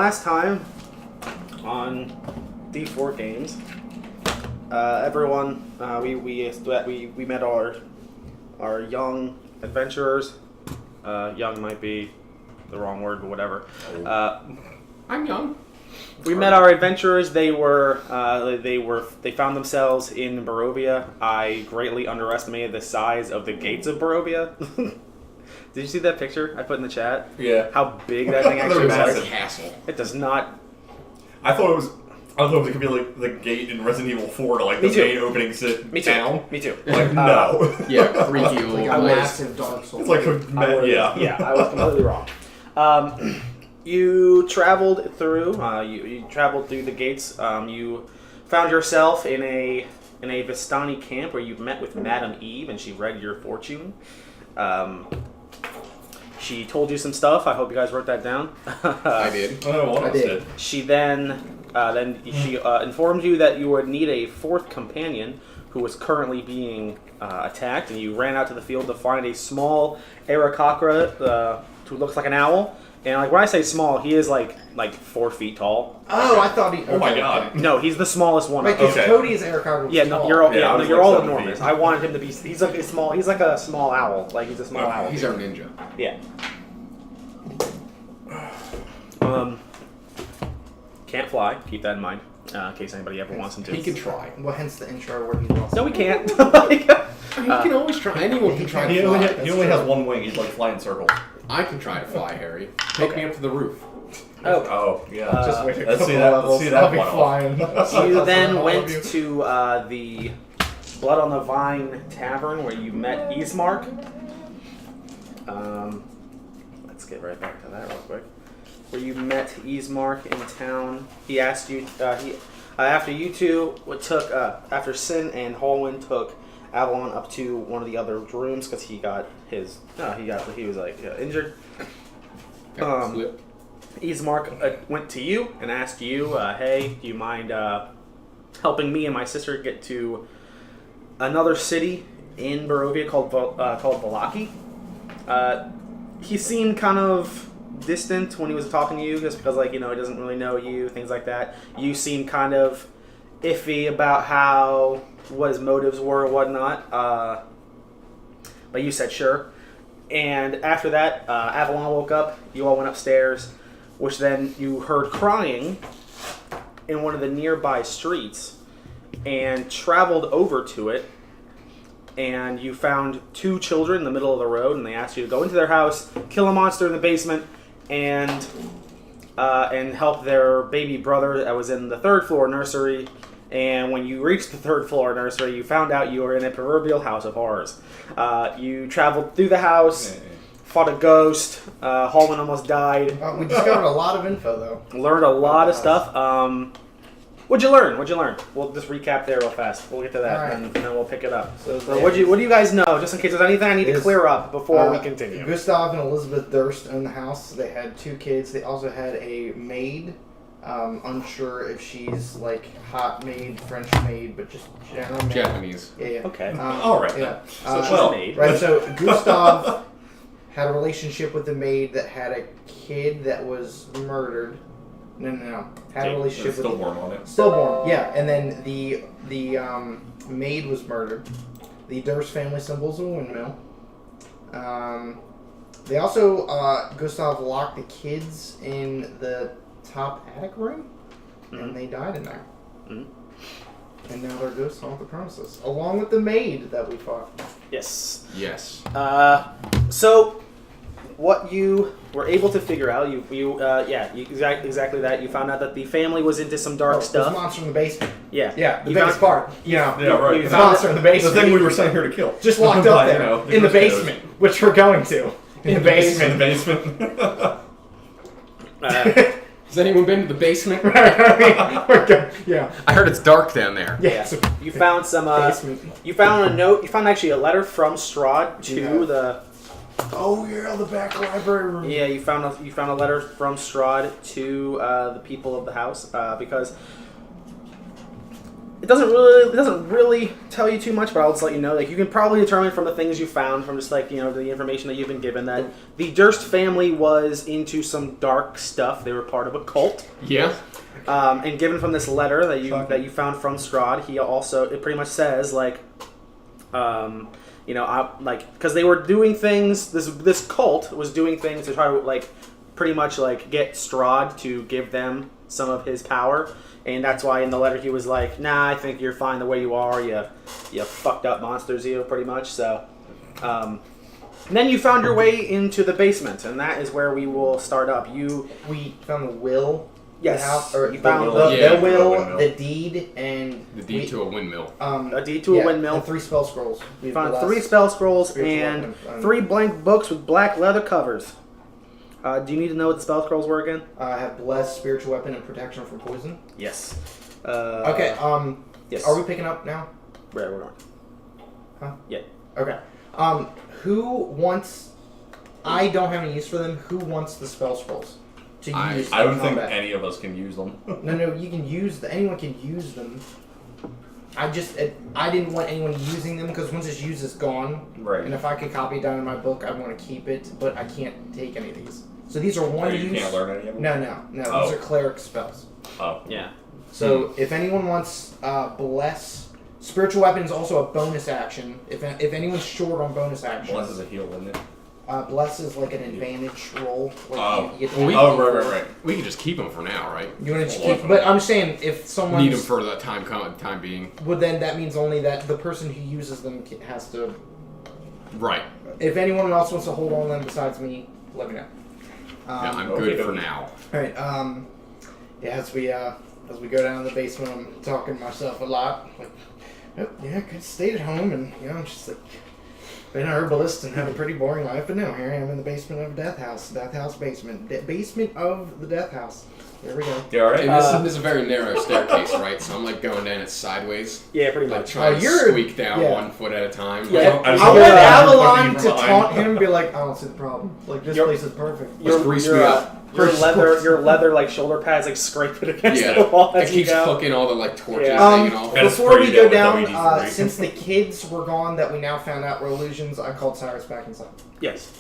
last time on D4 games, everyone we met our young adventurers. Young might be the wrong word, but whatever. I'm young. We met our adventurers. They found themselves in Barovia. I greatly underestimated the size of the gates of Barovia. Did you see that picture I put in the chat? Yeah. How big that thing actually It's was. a castle. It does not. I thought it could be like the gate in Resident Evil 4 to like the main opening town. Me too. Like no. Yeah, freaky Like old a place. massive Dark Souls. It's like yeah. Yeah, I was completely wrong. You traveled through. You traveled through the gates. You found yourself in a Vistani camp where you met with Madame Eve, and she read your fortune. She told you some stuff. I hope you guys wrote that down. I did. Oh, one of us did. She then she informed you that you would need a fourth companion who was currently being attacked, and you ran out to the field to find a small Aarakocra who looks like an owl. And like when I say small, he is like 4 feet tall. Oh, I thought he. Oh my god. No, he's the smallest one. Wait, because Okay. Cody is Eric Carter. Yeah, no, you're all, Yeah, I was you're like all 7 enormous. feet. I wanted him to be. He's like a small. He's like a small owl. Like he's a small owl. He's our ninja. Yeah. Can't fly. Keep that in mind, in case anybody ever wants him to. He can try. Well, hence the intro where he lost. No, we can't. He can always try. Anyone can try to He fly. only has one wing. He's like flying circles. I can try to fly, Harry. Take me up to the roof. Oh yeah. Just wait a Let's see couple that. levels. Let's see that I'll be one off. flying. You then All went of you. to the Blood on the Vine Tavern where you met Ismark. Let's get right back to that real quick. Where you met Ismark in town. He asked you. After you two took after Sin and Holwyn took Avalon up to one of the other rooms because he got his. He was like injured. Slip. Ismark went to you and asked you, hey, do you mind helping me and my sister get to another city in Barovia called Valaki? He seemed kind of distant when he was talking to you just because, like, he doesn't really know you, things like that. You seemed kind of iffy about what his motives were and whatnot. But you said sure. And after that, Avalon woke up. You all went upstairs, which then you heard crying in one of the nearby streets and traveled over to it. And you found 2 children in the middle of the road, and they asked you to go into their house, kill a monster in the basement, and help their baby brother that was in the 3rd floor nursery. And when you reached the 3rd floor nursery, you found out you were in a proverbial house of horrors. You traveled through the house, fought a ghost. Holman almost died. We discovered a lot of info, though. Learned a lot of stuff. What'd you learn? We'll just recap there real fast. We'll get to that, All right. and then we'll pick it up. So Yeah. what do you guys know, just in case there's anything I need to clear up before we continue? Gustav and Elizabeth Durst owned the house. They had 2 kids. They also had a maid. Unsure if she's like hot maid, French maid, but just general maid. Japanese. Yeah. Okay. All right. Yeah. So she's well, a maid. Right. So Gustav had a relationship with the maid that had a kid that was murdered. No. Had a relationship There's with stillborn on it. stillborn. Yeah, and then the maid was murdered. The Durst family symbol's a windmill. They also Gustav locked the kids in the top attic room, and they died in there. Mm-hmm. And now they're ghosts off the premises, along with the maid that we fought. Yes. Yes. So, what you were able to figure out, exactly that. You found out that the family was into some dark There's a stuff. monster in the basement. Yeah. Yeah, the You biggest found- part. Yeah, right. You The found monster in the basement. The thing we were sent here to kill. just locked But, up there the in the ghost basement, which we're going to. In the basement. In the basement. Has anyone been to the basement? We're going. Yeah. I heard it's dark down there. Yeah. You found some. Basement. You found a note. You found actually a letter from Strahd to Yeah. the. Oh yeah, the back library room. Yeah, you found a letter from Strahd to the people of the house because it doesn't really tell you too much, but I'll just let you know. Like, you can probably determine from the things you found, from just like the information that you've been given, that the Durst family was into some dark stuff. They were part of a cult. Yeah. And given from this letter that you found from Strahd, it pretty much says like, because they were doing things. This cult was doing things to try to like pretty much like get Strahd to give them some of his power. And that's why in the letter he was like, nah, I think you're fine the way you are. You fucked up monsters, pretty much. So, and then you found your way into the basement, and that is where we will start up. We found the will. Yes. The house, or You the found will, the windmill. the deed, and The deed to a windmill. a deed to a windmill. and 3 spell scrolls. We found 3 spell scrolls spiritual and weapon. 3 blank books with black leather covers. Do you need to know what the spell scrolls were again? I have blessed, spiritual weapon, and protection from poison. Yes. Okay. Yes. Are we picking up now? Where we're going? Huh? Yeah. Okay. Who wants? I don't have any use for them. Who wants the spell scrolls to use? I in don't think combat? any of us can use them. No. You can use anyone can use them. I didn't want anyone using them because once it's used, it's gone. Right. And if I could copy it down in my book, I want to keep it, but I can't take any of these. So these are Oh, one you use. can't learn any of them? No. Oh. These are cleric spells. Oh. Yeah. So if anyone wants bless, spiritual weapon is also a bonus action. If anyone's short on bonus action, Bless is a heal, isn't it? bless is like an advantage roll. Like Oh. you get Well, Right. We can just keep them for now, right? You want to Well, keep, but I'm saying if someone Need them for the time being. well, then that means only that the person who uses them has to. Right. If anyone else wants to hold on to them besides me, let me know. Yeah, I'm okay, good for okay. now. All right. As we go down to the basement, I'm talking to myself a lot. Like, oh, yeah, I could stayed at home, and I'm just like been an herbalist and had a pretty boring life. But now here I am in the basement of a death house basement, basement of the death house. There we go. You alright? And this is a very narrow staircase, right? So I'm like going down it sideways. Yeah, pretty Like much. trying to you're- squeak down yeah. 1 foot at a time. Yeah. I just I want want to Avalon to behind. taunt him and be like, I don't see the problem. Like, this You're- place is perfect. Just grease me up. Your leather like shoulder pads like scrape it against Yeah. the wall It as you keeps go. hooking all the like torches Yeah. hanging off. Gotta Before spray we you go down with down, WD-40. since the kids were gone that we now found out were illusions, I called Cyrus back inside. Yes.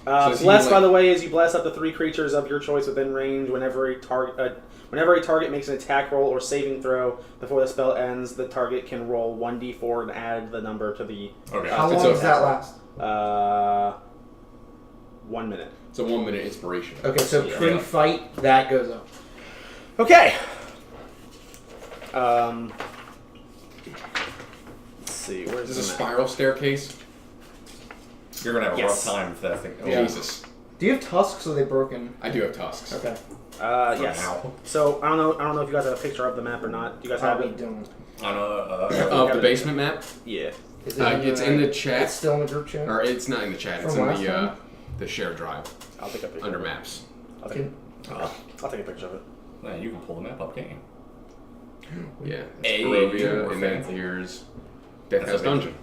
So is he, Bless, by like- the way, is you bless up to 3 creatures of your choice within range. Whenever a target makes an attack roll or saving throw before the spell ends, the target can roll 1d4 and add the number to the. Okay. How it's long does okay. that last? 1 minute. It's a 1 minute inspiration. Okay, so Yeah. pre-fight, that goes up. Okay. Let's see. Where's Is this a the map? spiral staircase? You're gonna have a Yes. rough time if that thing. Yeah. Jesus. Do you have tusks or are they broken? I do have tusks. Okay. For Yes. now. So I don't know if you guys have a picture of the map or not. Do you guys have Probably it? don't. On Of the basement map? Yeah. Is It's in the chat. It's still in the group chat? Or it's not in the chat. It's From in last time? the shared drive I'll take a picture. under of it. maps. I'll take a picture of it. Man, you can pull the map up, can't you? Yeah. Hey, It's Barovia, we're and then fancy. here's Death That's House amazing. Dungeon.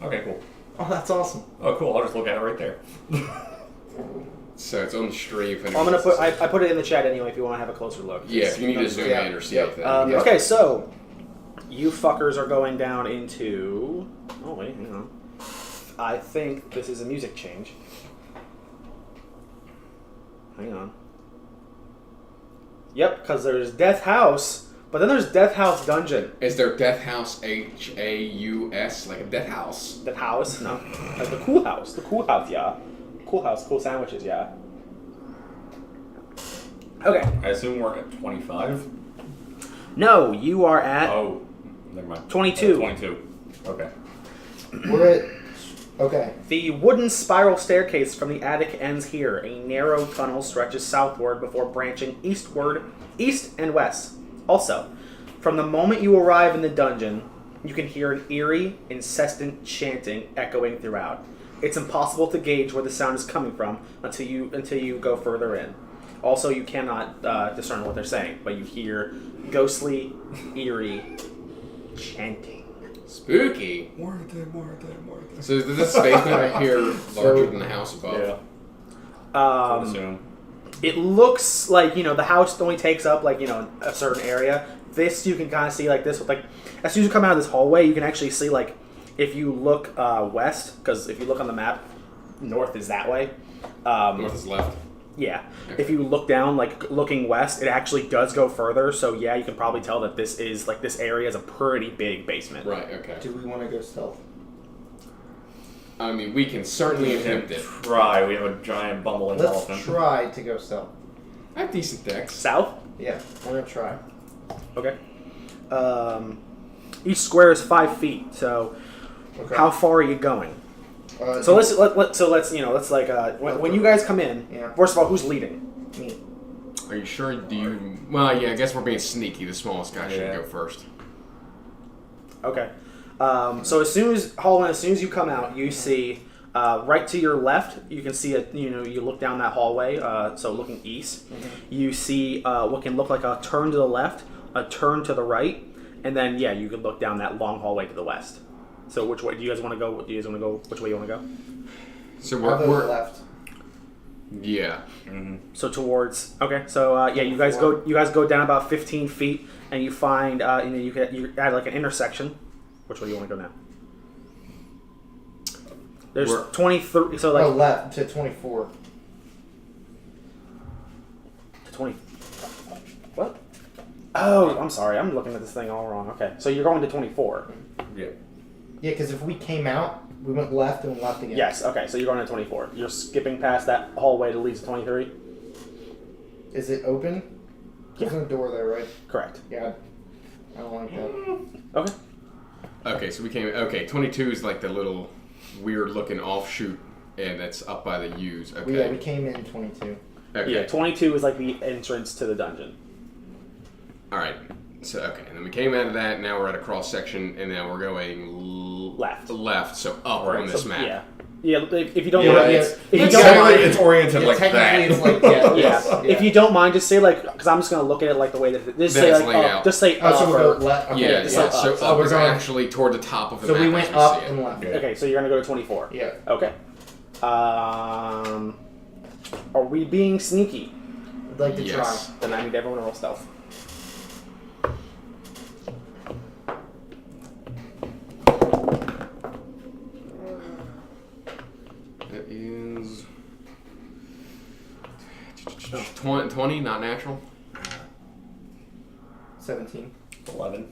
Okay, cool. Oh, that's awesome. Oh, cool. I'll just look at it right there. So it's on the stream. If I'm gonna anyone put. wants to I put it in the chat anyway if you want to have a closer look. see. Yeah, if you need to zoom Yeah. in or see Yeah. anything. Okay, so you fuckers are going down into. Oh wait, hang on. I think this is a music change. Hang on. Yep, because there's Death House, but then there's Death House Dungeon. Is there Death House HAUS? Like a Death House? Death House, no, like the Cool House. The Cool House, yeah. Cool House, cool sandwiches, yeah. Okay. I assume we're at 25. No, you are at. Oh, never mind. 22. 22. Okay. We're at... Okay. The wooden spiral staircase from the attic ends here. A narrow tunnel stretches southward before branching east and west. Also, from the moment you arrive in the dungeon, you can hear an eerie, incessant chanting echoing throughout. It's impossible to gauge where the sound is coming from until you go further in. Also, you cannot discern what they're saying, but you hear ghostly, eerie chanting. Spooky. Muerte. So is this basement right here larger than the house above? Yeah. I would Um, assume. It looks like, the house only takes up, a certain area. this you can kind of see like this. Like as soon as you come out of this hallway, you can actually see like if you look west, because if you look on the map, north is that way. North is left. Yeah. If you look down, like looking west, it actually does go further. So yeah, you can probably tell that this is like this area is a pretty big basement. Right. Okay. Do we want to go stealth? I mean, we can certainly attempt it. Try. We have a giant bumbling Let's elephant. try to go stealth. I have decent decks. South. Yeah, we're gonna try. Okay. Each square is 5 feet. So Okay. how far are you going? So let's when you guys come in. Yeah. First of all, who's leading? Me. Are you sure? Do you? Well, yeah. I guess we're being sneaky. The smallest guy should go first. Okay. So as soon as you come out, you see right to your left. You can see you look down that hallway. So looking east, you see what can look like a turn to the left, a turn to the right, and then you can look down that long hallway to the west. So which way do you guys want to go? Which way you want to go? So I'll go we're left. yeah. So towards you guys go down about 15 feet, and you find you add like an intersection. Which way do you want to go now? There's 23. So like left to 24. to 20. What? Oh, I'm sorry. I'm looking at this thing all wrong. Okay, so you're going to 24. Yeah. Yeah, because if we came out, we went left and left again. Yes. Okay, so you're going to 24. You're skipping past that hallway that leads to 23. Is it open? There's no door there, right? Correct. Yeah. I don't like that. Okay. Okay, so we came. Okay, 22 is like the little weird-looking offshoot, and that's up by the U's. Okay. Yeah, we came in 22. Okay. Yeah, 22 is like the entrance to the dungeon. All right. So okay, and then we came out of that. Now we're at a cross section, and now we're going Left. Left. So up on this map. Yeah. Yeah. If you don't Yeah, mind, it's- if you It's don't technically mind, it's oriented like that. Technically, it's like that. yeah. If you don't mind, just say like because I'm just gonna look at it like the way that just say That's like laid up. out. Just say Oh, so up. we or- go left. Okay. Yeah, it's yeah. like So up. up we're is going- actually toward the top of the So map. we as went see up it. and left. Yeah. Okay, so you're gonna go to 24. Yeah. Okay. Are we being sneaky? I'd like to Yes. try. Then I need everyone to roll stealth. That is 20, not natural. 17. 11.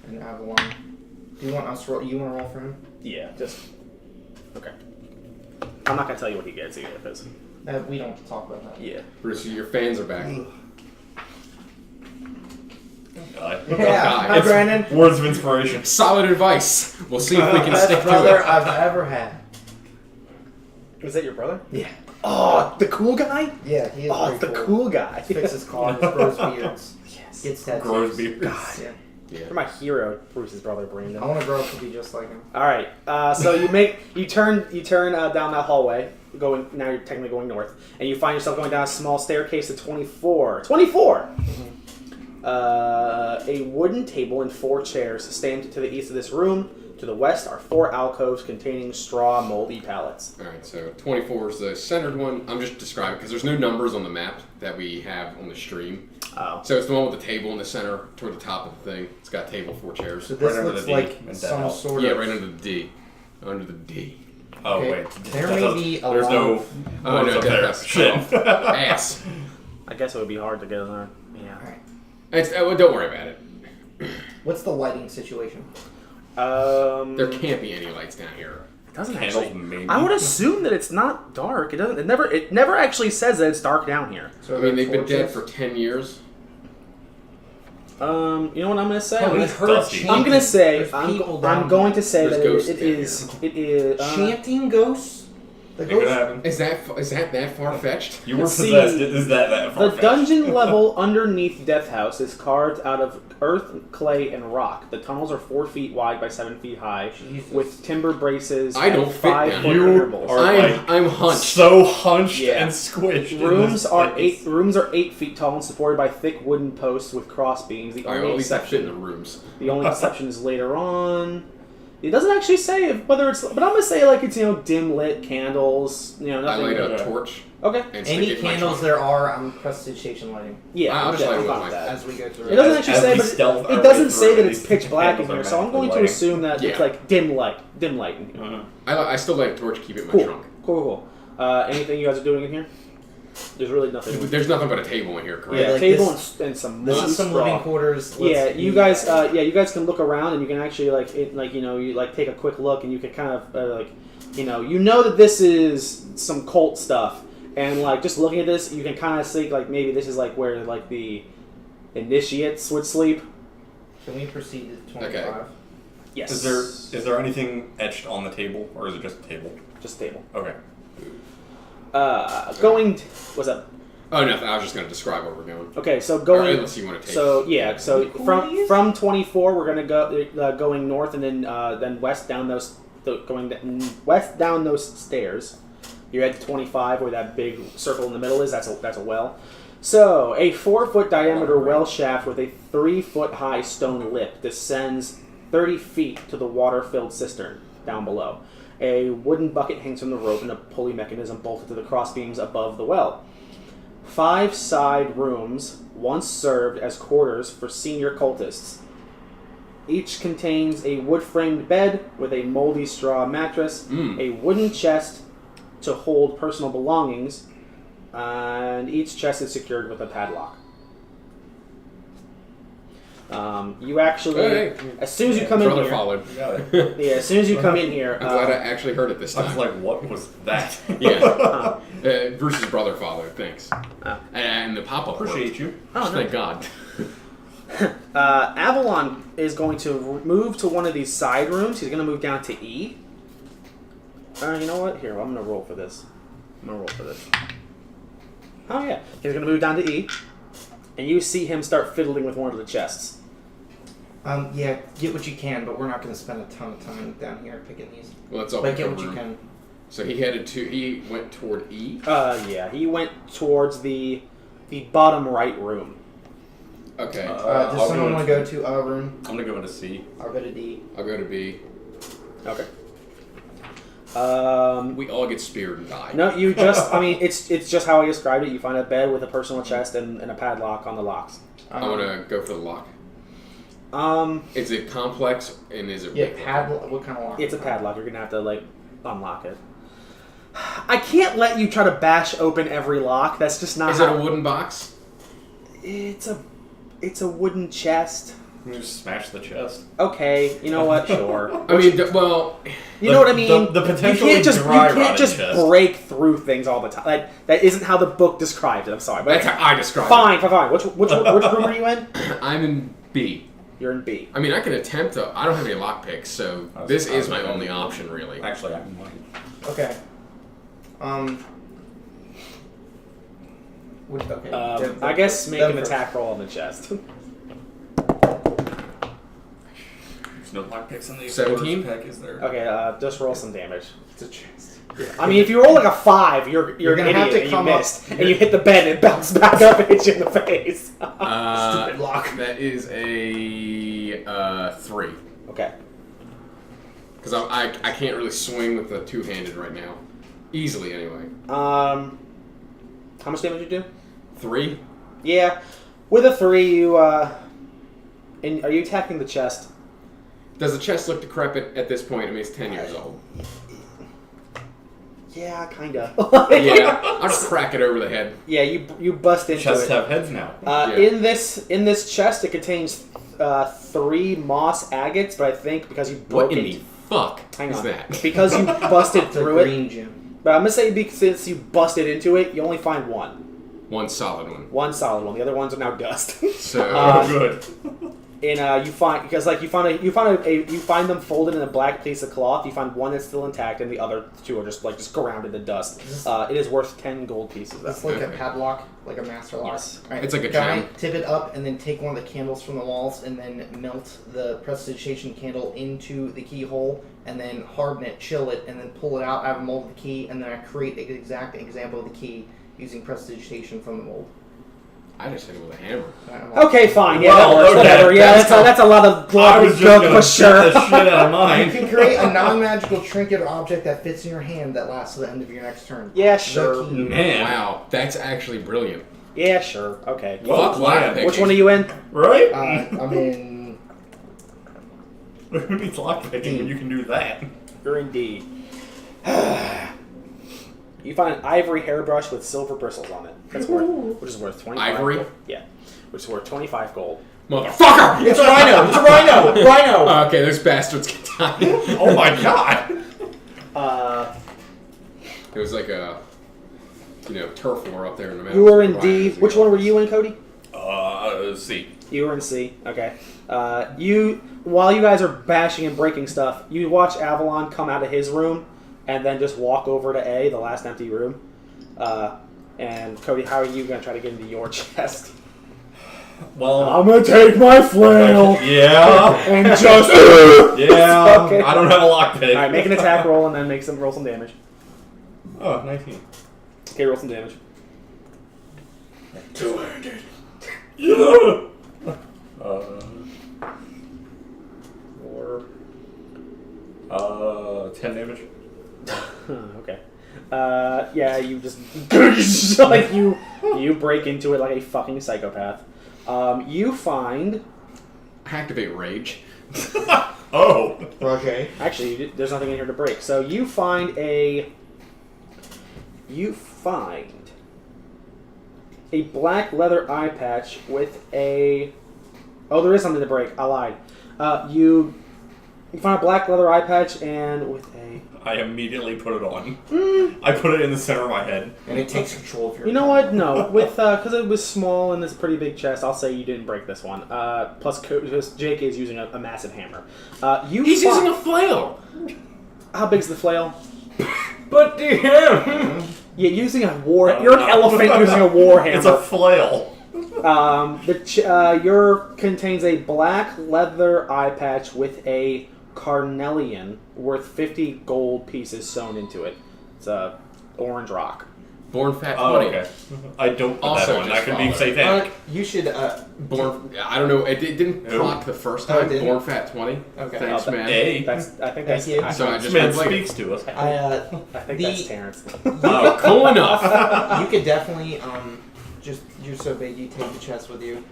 And I have a 1. Do you want us to roll? You want to roll for him? Yeah, just okay. I'm not gonna tell you what he gets either, because We don't talk about that. yeah. Bruce, your fans are back. God. Yeah. God. Hi, It's- Brandon. Words of inspiration. Solid advice. We'll see if we can Best stick to brother it. I've ever had. Was that your brother? Yeah. Oh, the cool guy. Yeah, he is Oh, it's the pretty cool guy. Fixes cars, grows beards, Yes. gets tattoos. Grows beards. God. Yeah. Yeah. You're my hero, Bruce's brother, Brandon. I want to grow up to be just like him. All right. So you turn down that hallway. Now you're technically going north, and you find yourself going down a small staircase to 24. 24. A wooden table and 4 chairs stand to the east of this room. To the west are 4 alcoves containing straw moldy pallets. All right, so 24 is the centered one. I'm just describing because there's no numbers on the map that we have on the stream. Oh. So it's the one with the table in the center toward the top of the thing. It's got table, 4 chairs. So this Right under looks the D, like and some that sort Yeah, of. right under the D. Under the D. Oh, Okay. wait. There may be a There's lot no. of- Oh, words no, up there. that's Shit. ass. I guess it would be hard to get in there. Yeah. Alright. Well, don't worry about it. What's the lighting situation? There can't be any lights down here. It doesn't Candles, actually. maybe. I would assume that it's not dark. It doesn't. It never actually says that it's dark down here. So I mean, there they've been dead torches? for 10 years. You know what I'm gonna say? Oh, I'm we gonna- heard Dusty. chanting. I'm gonna say There's I'm people down going here. to say There's that ghosts it down is. It is. chanting ghosts. The It could ghosts. happen. Is that far fetched? You were See, possessed. Is that The far-fetched? dungeon level underneath Death House is carved out of earth, clay, and rock. The tunnels are 4 feet wide by 7 feet high, Jesus. with timber braces I don't and fit 5 down. foot You intervals. are like I'm hunched. so hunched Yeah. and squished. in Rooms this are place. 8 feet tall and supported by thick wooden posts with cross beams. The All right, only well, at least I fit in the exception rooms. The only exception is later on. It doesn't actually say whether it's, but I'm gonna say like it's dim lit candles. I Nothing. light a torch. Okay. And stick Any it in my candles trunk. there are, I'm prestidigitation lighting Yeah, I'll just light it with fine my- that. as we go through. It doesn't As- actually as say, we but stealth our it way doesn't through say it, that it's these pitch black in candles are here, so I'm magically going to lighting. assume that it's Yeah. like dim light in here. I still light a torch, keep it in my Cool. trunk. Cool. Anything you guys are doing in here? There's really nothing. There's nothing but a table in here, correct? Yeah, like table this- and some. This moss is some straw. living quarters. Yeah, Let's you be- guys. You guys can look around and you can actually take a quick look and you can kind of you know that this is some cult stuff, and like just looking at this, you can kind of think like maybe this is like where like the initiates would sleep. Can we proceed to 25? Okay. Yes. Is there anything etched on the table, or is it just a table? Just table. Okay. What's up? Oh, nothing. I was just going to describe where we're going. Okay, so Or going. unless you want to take. So yeah, so Coolies? from 24, we're gonna go going north and then west down west down those stairs. You're at 25, where that big circle in the middle is. That's a well. So a 4-foot diameter well shaft with a 3-foot high stone lip descends 30 feet to the water-filled cistern down below. A wooden bucket hangs from the rope and a pulley mechanism bolted to the crossbeams above the well. 5 side rooms once served as quarters for senior cultists. Each contains a wood-framed bed with a moldy straw mattress, a wooden chest to hold personal belongings, and each chest is secured with a padlock. You actually, Hey. as soon as you come in Brother here, followed. You got it. yeah, as soon as you come in here, I'm glad I actually heard it this I time. was like, what was that? Yeah. Bruce's brother father, thanks. And the pop-up Appreciate you. Oh, Thank God. Avalon is going to move to one of these side rooms. He's going to move down to E. You know what? Here, I'm going to roll for this. Oh, yeah. He's going to move down to E. And you see him start fiddling with one of the chests. Yeah, get what you can, but we're not going to spend a ton of time down here picking these. Well, let's all But pick get a what you room. can. So he went toward E. Yeah. He went towards the bottom right room. Okay. Does I'll someone go want to go to a room? I'm gonna go into C. I'll go to D. I'll go to B. Okay. We all get speared and die. No, you just, it's just how I described it. You find a bed with a personal chest and a padlock on the locks. I want to go for the lock. Is it complex and is it Yeah, regular? padlock. What kind of lock? It's a padlock. You're going to have to, unlock it. I can't let you try to bash open every lock. That's just not Is it how... a wooden box? It's a wooden chest. You just smash the chest. Okay, you know what? Sure. I mean, well, You know what I mean? The potentially you can't dry just rotted chest. break through things all the time. That isn't how the book described it. I'm sorry, but that's how I describe fine. Which room are you in? it. I'm in B. You're in B. I mean, I can attempt to. I don't have any lockpicks, so this is my only option, really. Actually, I might. Okay. Okay. I guess make an first. attack roll on the chest. There's no lockpicks in the 17? pack, is there? Okay, just roll some damage. It's a chest. I mean, if you roll like a 5, you're gonna an have idiot to and come you up- missed, and you hit the bed and it bounces back up and hits you in the face. Stupid lock. That is a 3. Okay. Because I can't really swing with the two-handed right now. Easily, anyway. How much damage you do? 3? Yeah, with a 3, you and are you attacking the chest? Does the chest look decrepit at this point? I mean, it's 10 years old. Yeah, kinda. Yeah, I'll just crack it over the head. Yeah, you bust into Chests it. have heads now. Yeah. In this chest, it contains 3 moss agates, but I think because you broke What in it, the fuck hang is on, that? because you busted It's a through it. green gem. But I'm gonna say since you busted into it, you only find one. One solid one. One solid one. The other ones are now dust. So Oh, good. And you find you find them folded in a black piece of cloth. You find one that's still intact, and the other 2 are just grounded in dust. It is worth 10 gold pieces. It's like a Okay. padlock, like a master lock. Yes. Alright, It's like a guy, gem. tip it up and then take one of the candles from the walls and then melt the prestidigitation candle into the keyhole and then harden it, chill it, and then pull it out. I have a mold of the key, and then I create an exact example of the key using prestidigitation from the mold. I just hit it with a hammer. Okay, fine. Yeah, Well, that works. okay, Whatever. Yeah, that's that's a lot of I blood was and just gunk gonna for sure. shit the shit out of You mine. can create a non-magical trinket or object that fits in your hand that lasts to the end of your next turn. Yeah, sure. The key. Man. Wow, that's actually brilliant. Yeah, sure. Okay. Well Fuck planned. lockpicking. Which one are you in? Right? I'm in. Who needs lockpicking when you can do that? You're in D. You find an ivory hairbrush with silver bristles on it. That's which is worth 25 Ivory? gold. Yeah. Which is worth 25 gold. Motherfucker! It's a rhino. It's a rhino. Rhino. Okay, those bastards can die. Oh my god! It was like a, turf war up there in the mountains. You were in with D. rhinos and Which one were you in, Cody? C. You were in C. Okay. While you guys are bashing and breaking stuff, you watch Avalon come out of his room and then just walk over to A, the last empty room. And Cody, how are you going to try to get into your chest? Well, I'm going to take my flail yeah. and just... Yeah. Okay. I don't have a lockpick. Alright, make an attack roll and then roll some damage. Oh, 19. Okay, roll some damage. 200. Yeah. 10 damage. Okay. Yeah, you just like you break into it like a fucking psychopath. You find Activate rage. Oh. Okay. actually there's nothing in here to break. So you find a black leather eye patch with a there is something to break. I lied. You find a black leather eye patch and with a I immediately put it on. I put it in the center of my head. And it takes control of your. You know what? No, with because it was small and this pretty big chest, I'll say you didn't break this one. Plus, Jake is using a massive hammer. He's using a flail! How big's the flail? But damn! Yeah, using a war. You're an elephant using a war hammer. It's a flail. Your contains a black leather eye patch with a carnelian worth 50 gold pieces sewn into it. It's a orange rock. Born Fat 20. Oh, okay. I don't put Also that on. just That could be follow. satanic. You should. Born, I don't know, it didn't Who? clock the first Oh, it time. didn't? Born Fat 20. Okay. Thanks, Oh, man. A. I think that's. you. I, So I This just man went like, speaks to us. I think that's Terrence. oh, cool enough. You could definitely just you're so big you take the chest with you.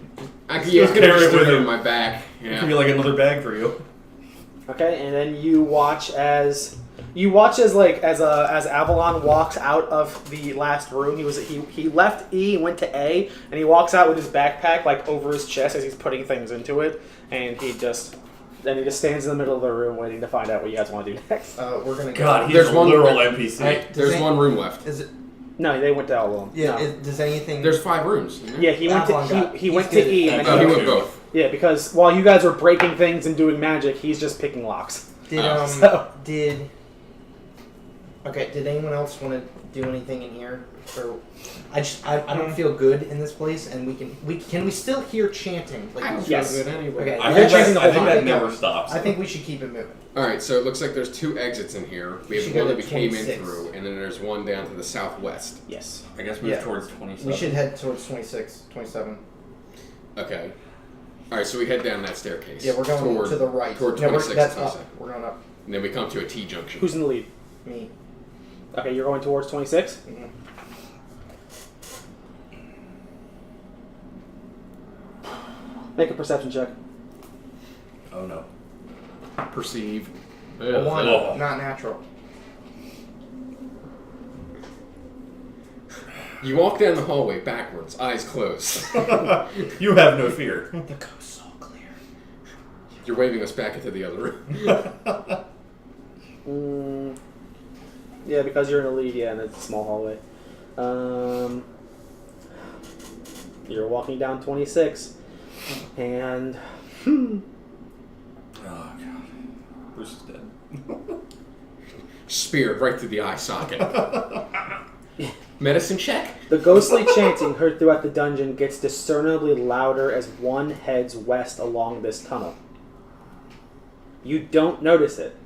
I could Just carry carry it it with with you. in my back. It could be Yeah. like another bag for you. Okay, and then you watch as Avalon walks out of the last room. He left E and went to A, and he walks out with his backpack like over his chest as he's putting things into it, and he just stands in the middle of the room waiting to find out what you guys want to do next. We're gonna. God, he's There's a one- literal NPC. Right. There's one room left. Is it? No, they went to all of them. Yeah. No. Does anything? There's 5 rooms. Isn't there? Yeah, he went Avalon to got- he he's went good to E, at and Oh, he then went both. yeah, because while you guys were breaking things and doing magic, he's just picking locks. Did So- did. Okay. Did anyone else want to do anything in here? Or I don't feel good in this place, and we still hear chanting. Like I don't Yes. feel good anyway. Okay. I They're think, chasing the I whole think time. that never stops. I think we should keep it moving. Alright, so it looks like there's 2 exits in here. We have Should one go that we to came in 26. through, and then there's one down to the southwest. Yes. I guess move Yeah. towards 27. We should head towards 26, 27. Okay. Alright, so we head down that staircase. Yeah, we're going toward, to the right. Toward No, 26 that's and up. 27. We're going up. And then we come to a T-junction. Who's in the lead? Me. Okay, you're going towards 26. Mhm. Make a perception check. Oh no. Perceive. A 1, Oh. not natural. You walk down the hallway backwards, eyes closed. You have no fear. The coast's all clear. You're waving us back into the other room. Yeah, because you're in the lead, yeah, and it's a small hallway. You're walking down 26, and Oh god. Bruce is dead. Speared right through the eye socket. Medicine check? the ghostly chanting heard throughout the dungeon gets discernibly louder as one heads west along this tunnel. You don't notice it.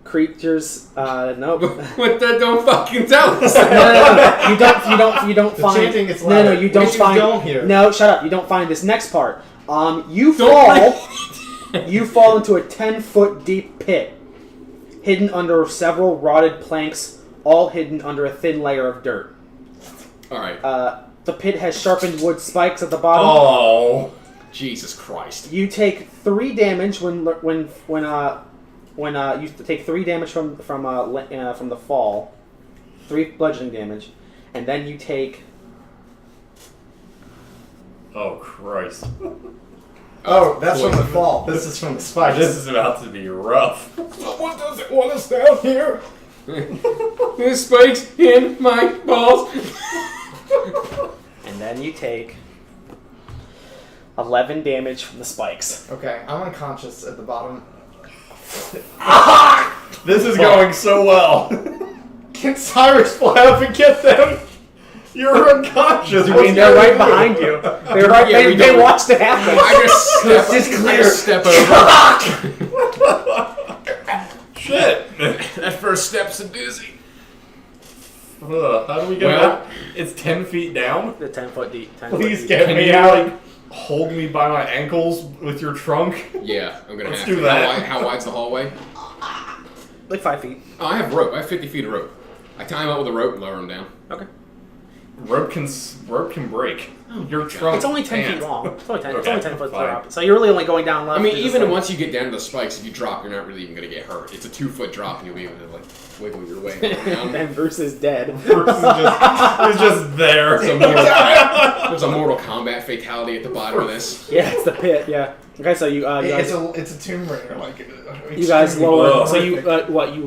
creatures. Nope. What the? Don't fucking tell us. No. You don't The find. chanting gets No, louder. you don't Where's she find. going here? No, shut up. You don't find this next part. You Don't fall. You fall into a 10-foot deep pit, hidden under several rotted planks, all hidden under a thin layer of dirt. All right. The pit has sharpened wood spikes at the bottom. Oh. Jesus Christ. You take 3 damage when you take 3 damage from the fall, 3 bludgeoning damage, and then you take. Oh, Christ. Oh, that's from the fall. This is from the spikes. This is about to be rough. Someone doesn't want us down here. There's spikes in my balls. And then you take 11 damage from the spikes. Okay, I'm unconscious at the bottom. This is going so well. Can Cyrus fly up and get them? You're unconscious. I mean, they're right behind you. They're right. Yeah, They watched it happen. I just step over. Shit. That first step's a doozy. How do we get Well- out? It's 10 feet down. The 10-foot deep. 10 Please foot get deep. me me out. out. Like, hold me by my ankles with your trunk. Yeah, I'm gonna Let's have do to. that. How wide's the hallway? Like 5 feet. Oh, I have rope. I have 50 feet of rope. I tie him up with a rope and lower him down. Okay. Rope can break. Your trunk. It's only 10 can't. feet long. It's only 10. It's Okay, only 10 foot fine. drop. So you're really only going down left. I mean, to just, even like- once you get down to the spikes, if you drop, you're not really even gonna get hurt. It's a 2-foot drop, and you'll be able to like wiggle your way around. and Bruce is dead. Bruce is just there. There's a Mortal Kombat fatality at the bottom of this. Yeah, it's the pit. Yeah. Okay, so you guys, It's a Tomb Raider. Like you guys lower. Whoa. So you you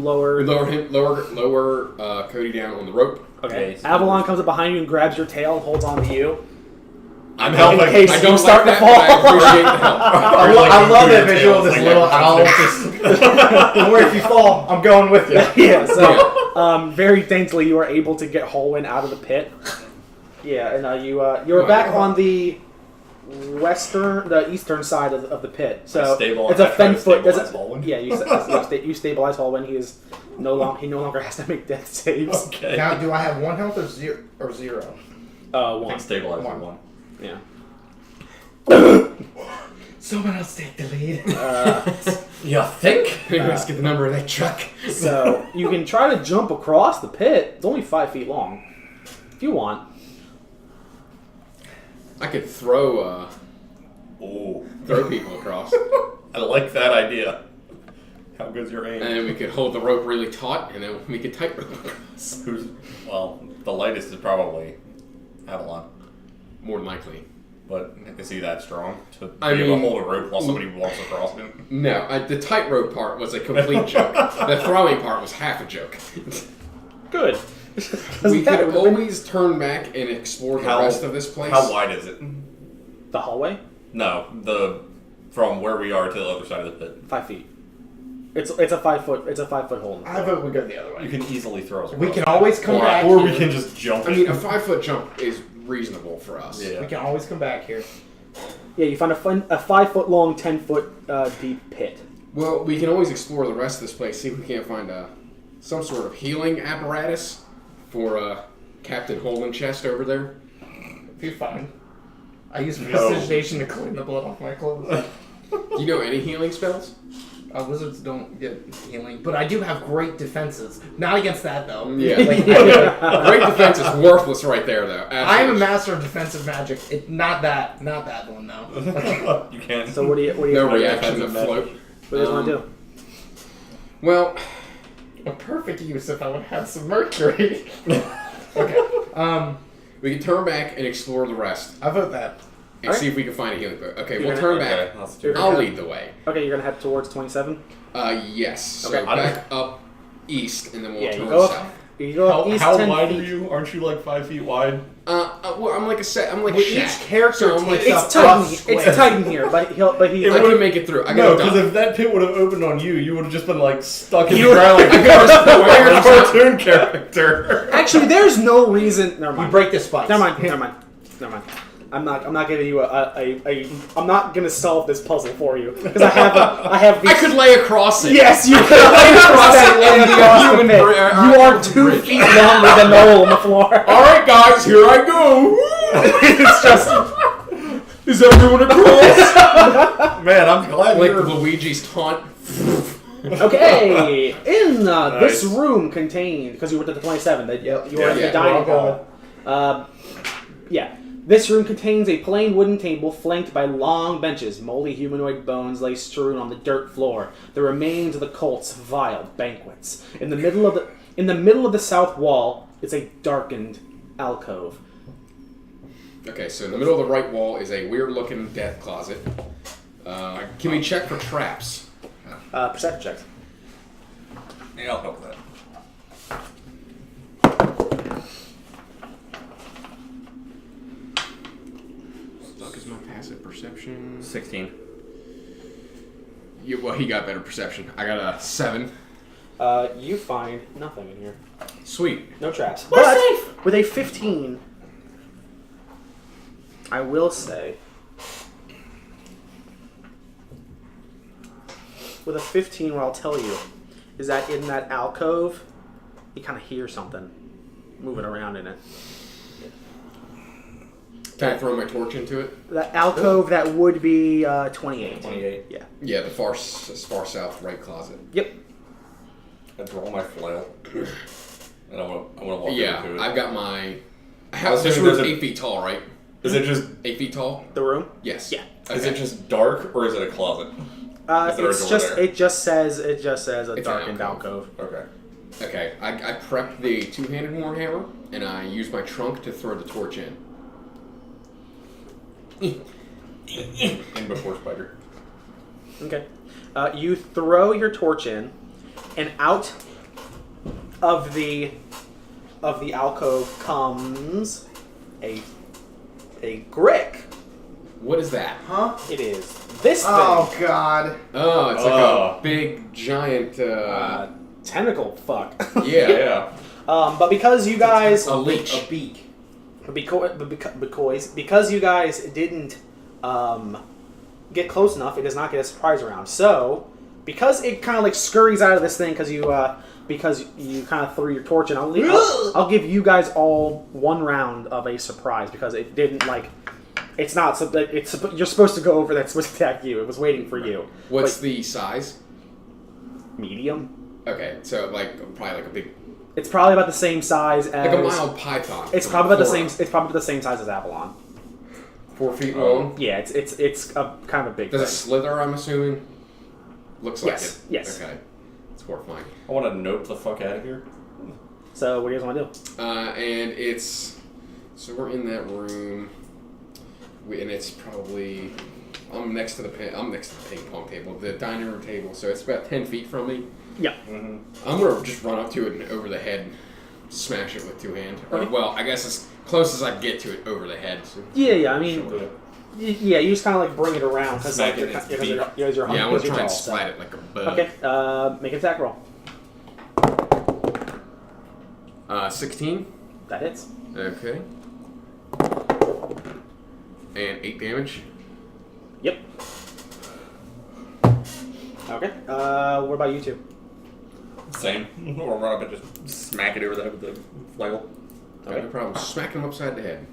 lower. We lower Cody down on the rope. Okay. Okay, so- Avalon comes up behind you and grabs your tail and holds on to you. I'm In helping. case I you don't start like to that, but fall. I appreciate the help. I love that Your visual of this tail's little like owl. Just don't worry if you fall. I'm going with you. Yeah. So very daintily, you are able to get Holwyn out of the pit. Yeah, and you're back on the eastern side of the pit. So it's a 10-foot. Yeah, you stabilize Holwyn. He no longer has to make death saves. Okay. Now, do I have 1 health or zero? I One. think stabilize One. one. Yeah. Someone else take the lead. You think? Let's get the number of that truck. So you can try to jump across the pit. It's only 5 feet long, if you want. I could throw Ooh. people across, I like that idea. How good's your aim? and then we could hold the rope really taut, and then we could tightrope across. Well, the lightest is probably Avalon. More than likely. But is he that strong to be I able to mean- hold a rope while somebody walks across him? No, the tightrope part was a complete joke. The throwing part was half a joke. Good. We could always turn back and explore the rest of this place. How wide is it? The hallway, No, from where we are to the other side of the pit. 5 feet. It's a 5 foot. It's a 5 foot hole. I vote we go the other way. You can easily throw us. We across. can always come or, back or here. we can just jump. I mean, a 5-foot jump is reasonable for us. Yeah. We can always come back here. Yeah, you find a 5 foot long, 10 foot deep pit. Well, we can always explore the rest of this place, see if we can't find some sort of healing apparatus for Captain Hole in Chest over there. Be fine. I use No. prestidigitation to clean the blood off my clothes. Do you know any healing spells? Wizards don't get healing, but I do have great defenses. Not against that though. Yeah. Like, Great defense is worthless right there, though. I am a Absolutely. master of defensive magic. Not that one though. You can't. So what do you No what reaction to defensive float. do you guys want to do? Well, A perfect use if I would have some mercury. Okay. we can turn back and explore the rest I vote that. and Alright. see if we can find a healing book. Okay, You're we'll gonna- turn back. Okay, let's do it. I'll lead the way. Okay, you're gonna head towards 27. Yes. So Okay. back up east, and then we'll Yeah, you turn go up. south. You go up east How 10 wide feet. are you? Aren't you like 5 feet wide? Well, I'm like I'm like Well, a shack. each character So I'm like, takes It's up tight. rough It's square. tight in here, but he. It I would've- can make it through. I No, got because it if that pit would have opened on you, you would have just been like stuck in You the would- ground like a cartoon character. Actually, there's no reason. Never We mind. break the spikes. Never mind. I'm not giving you I'm not gonna solve this puzzle for you because I have these. I could lay across it. Yes, you could lay across it. You are 2 feet longer than the hole in the floor. All right, guys, here I go. It's just. Is everyone across? Man, I'm glad Like you're... Luigi's taunt. Okay, in this Nice. room contained, because you were at the 27, that you were in the Yeah. dining hall. Yeah, this room contains a plain wooden table flanked by long benches. Moldy humanoid bones lay strewn on the dirt floor. The remains of the cult's vile banquets. In the middle of the south wall is a darkened alcove. Okay, so in the middle of the right wall is a weird-looking death closet. Can we check for traps? Perception checks. Yeah, I'll help with that. Fuck is my passive perception? 16. Well, he got better perception. I got a 7. You find nothing in here. Sweet. No traps. We're But safe. with a 15, I will say, with a 15, what I'll tell you is that in that alcove, you kind of hear something moving around in it. Can I throw my torch into it? That alcove, that would be 28. 28. Yeah. Yeah, the far south right closet. Yep. I draw my flail. And I want to walk Yeah, into it. I've got my... was This thinking room's there's a- 8 feet tall, right? Is it just 8 feet tall? The room? Yes. Yeah. is it just dark or is it a closet? Is there a It's door just there? it just says a It's an darkened alcove. alcove. Okay. Okay, I prepped the two-handed warhammer, and I used my trunk to throw the torch in. In before spider. Okay. You throw your torch in, and out of the alcove comes a grick. What is that? Huh? It is this thing. Oh God. Oh, it's like Oh. a big, giant, Tentacle fuck. yeah, Yeah. But because you guys a leech. A beak. because you guys didn't get close enough, it does not get a surprise round. So, because it kind of like scurries out of this thing because you kind of threw your torch in, I'll give you guys all 1 round of a surprise because it didn't like. It's not so that you're supposed to go over that's supposed to attack you. It was waiting for you. What's But the size? medium? Okay, so like probably like a big, It's probably about the same size as like a mild python. It's Like probably about the four- same. It's probably the same size as Avalon. 4 feet long. Yeah, it's a kind of a big Does it thing. slither? I'm assuming. Looks like Yes, it. yes. Okay, it's horrifying. I want to nope the fuck out of here. So what do you guys want to do? And it's so we're in that room, and it's probably I'm next to the ping pong table, the dining room table. So it's about 10 feet from me. Yeah. I'm gonna just run up to it and over the head, smash it with 2 hands. Or, Okay. well, I guess as close as I can get to it over the head. So. Yeah. I mean, Sure. yeah. You just kind of like bring it around because Smack like, it in its because beak. you're Yeah, I'm gonna try tall, and so. splat it like a bug. Okay. Make an attack roll. 16. That hits. Okay. And 8 damage. Yep. Okay. What about you two? Same. Or run up and just smack it over the head with the flail. Okay. No problem. Smack him upside the head.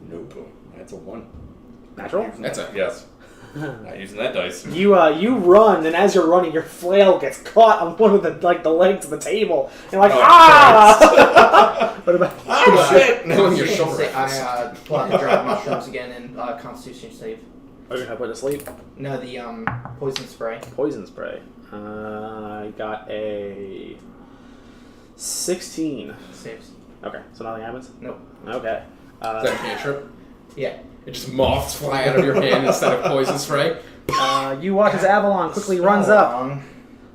Nope. That's a 1. Natural. That's a Yes. Not using that dice. You run, and as you're running, your flail gets caught on one of the legs of the table. And you're like, Oh, ah! What about? Oh shit! Pulling your I shoulder. pull out the dried mushrooms again and Constitution save. Are you gonna put to sleep? No, the poison spray. Poison spray. I got a 16. Saves. Okay, so nothing happens? Nope. Okay. Is that a cantrip? Yeah. It just moths fly out of your hand instead of poison spray. You watch as Avalon quickly runs up.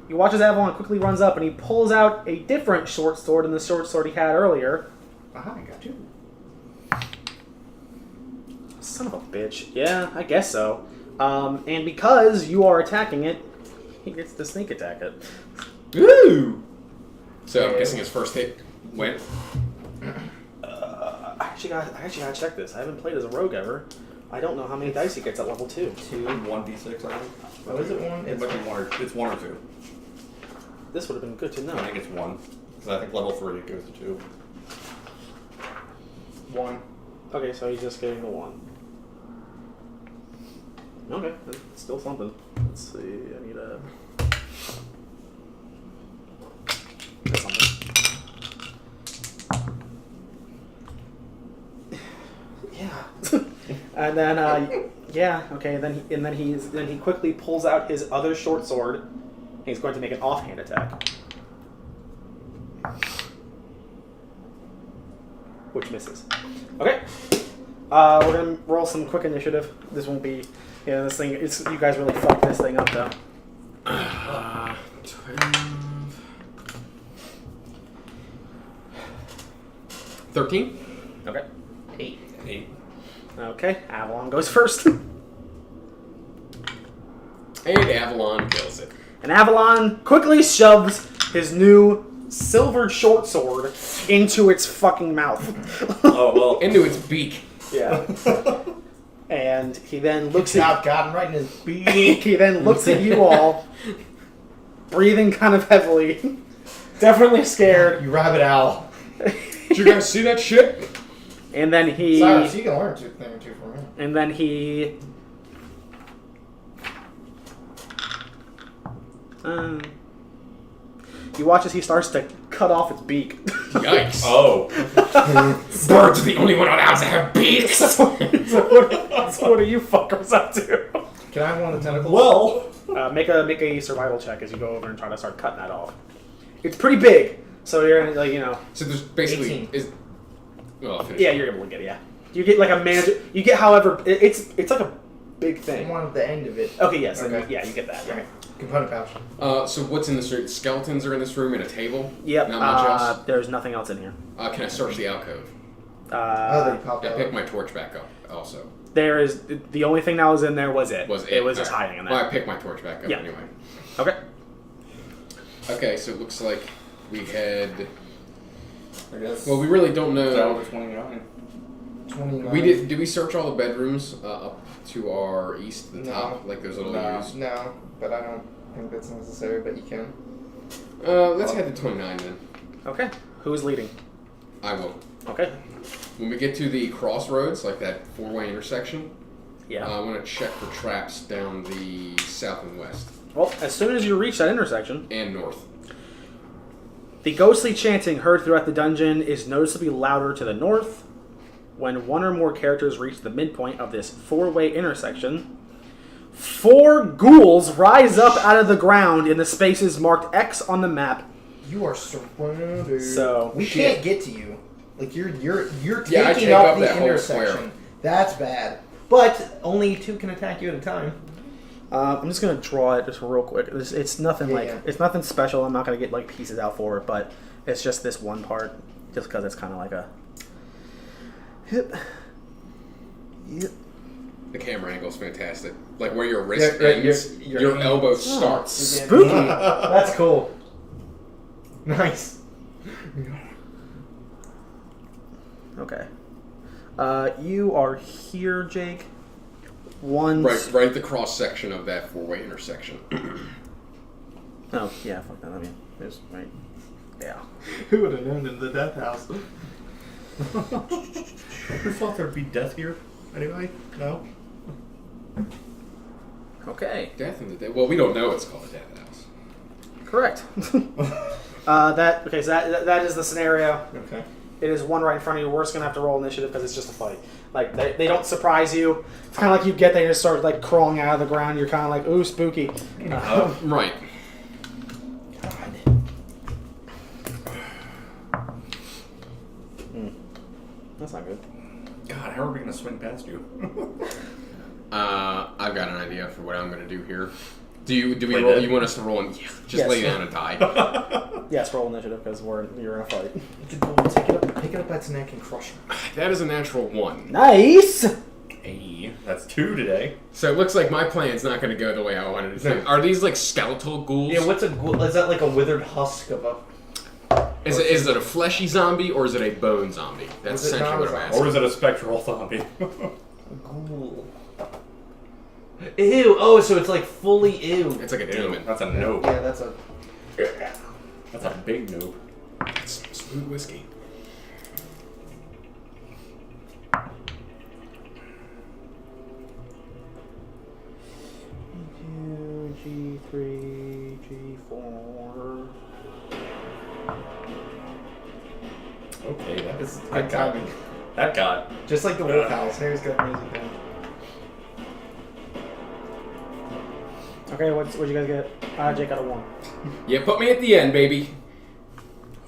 You watch as Avalon quickly runs up, and he pulls out a different short sword than the short sword he had earlier. Aha, I got you. Son of a bitch. Yeah, I guess so. And because you are attacking it, he gets to sneak attack it. Ooh! So I'm guessing his first hit went. I I actually gotta check this. I haven't played as a rogue ever. I don't know how many dice he gets at level 2. 1d6, I think. Oh, is it 1? It might be 1 or it's 1 or 2. This would have been good to know. I think it's 1. Because I think level 3 it goes to 2. 1. Okay, so he's just getting the 1. Okay, that's still something. Let's see. I need a. That's something. Yeah. And then, yeah, okay. Then he quickly pulls out his other short sword. And he's going to make an offhand attack, which misses. Okay. We're gonna roll some quick initiative. This won't be. Yeah, this thing. It's you guys really fucked this thing up though. 12. 13. Okay. 8. 8. Okay. Avalon goes first. And Avalon kills it. And Avalon quickly shoves his new silvered short sword into its fucking mouth. Oh, well. Into its beak. Yeah. And he then looks at Got him right in his beak. he then looks at you all, breathing kind of heavily, definitely scared. You rabbit owl. Did you guys see that shit? And then he Cyrus, you can learn a thing or two from me. and then he you watch as he starts to cut off its beak. Yikes. Oh. Birds are the only one allowed to have beaks. So what are you fuckers up to? Can I have one of the tentacles? Well. Make a survival check as you go over and try to start cutting that off. It's pretty big, so you're like So there's basically 18. Well, finish. yeah, you're able to get it. Yeah, you get like a manager. You get however it's like a big I thing. want the end of it. Okay, yes, then Okay. yeah, you get that. Right. Component pouch. So what's in this room? Skeletons are in this room and a table? Yep. Not much else? There's nothing else in here. Can I search the alcove? Oh, they popped I out. pick my torch back up also. There is the only thing that was in there was it. Was it? It was just Alright. hiding in there. Well, I pick my torch back up Yeah. anyway. Okay. Okay, so it looks like we had... I guess. Well, we really don't Is that know. over 29? 29. Did we search all the bedrooms up to our east, the No. top, like those little No. U's? No, but I don't think that's necessary, but you can. Let's head to 29 then. Okay. Who's leading? I will. Okay. When we get to the crossroads, like that four-way intersection, Yeah. I want to check for traps down the south and west Well, as soon as you reach that intersection, and north. the ghostly chanting heard throughout the dungeon is noticeably louder to the north. When one or more characters reach the midpoint of this four-way intersection, 4 ghouls rise up out of the ground in the spaces marked X on the map. You are surrounded. So, we shit. can't get to you. Like you're Yeah, I taking take up up the that whole intersection. square. That's bad. But only 2 can attack you at a time. I'm just gonna draw it just real quick. It's nothing Yeah. it's nothing special. I'm not gonna get like pieces out for it, but it's just this one part, just because it's kind of like a. Yep. The camera angle's fantastic. Like where your wrist Yeah, ends, your your hand. elbow starts. Spooky. That's cool. Nice. Okay. You are here, Jake. Right at the cross section of that four-way intersection. Oh yeah, fuck that. I mean, there's right. Yeah. Who would have known in the death house? Who thought there'd be death here? Anyway? No? Okay. Death in the Dead. Well, we don't know it's called a death house. Correct. So that is the scenario. Okay. It is one right in front of you. We're just gonna have to roll initiative because it's just a fight. Like they don't surprise you. It's kind of like you get there and you start like crawling out of the ground. You're kind of like, ooh, spooky. Right. That's not good. God, how are we going to swing past you? I've got an idea for what I'm going to do here. Do we Play roll? dead? You want us to roll and just Yes. lay down and die? Yes, roll initiative because you're in a fight. Pick it up by its neck and crush it. That is a natural 1. Nice. Hey, that's 2 today. So it looks like my plan's not going to go the way I wanted it to. No. Are these like skeletal ghouls? Yeah, what's a ghoul? Is that like a withered husk of a? Is it a fleshy zombie or is it a bone zombie? That's Is it essentially what I'm non-zombie? asking. Or is it a spectral zombie? Ghoul. Ew. Oh, so it's like fully ew. It's like a demon. That's a nope. Yeah, that's a. That's a big nope. It's smooth whiskey. G3, G4. Okay, that This is that good got timing. that got. Just like the wolf house. Harry's got music down. Okay, what'd you guys get? Jake got a 1. Yeah, put me at the end, baby.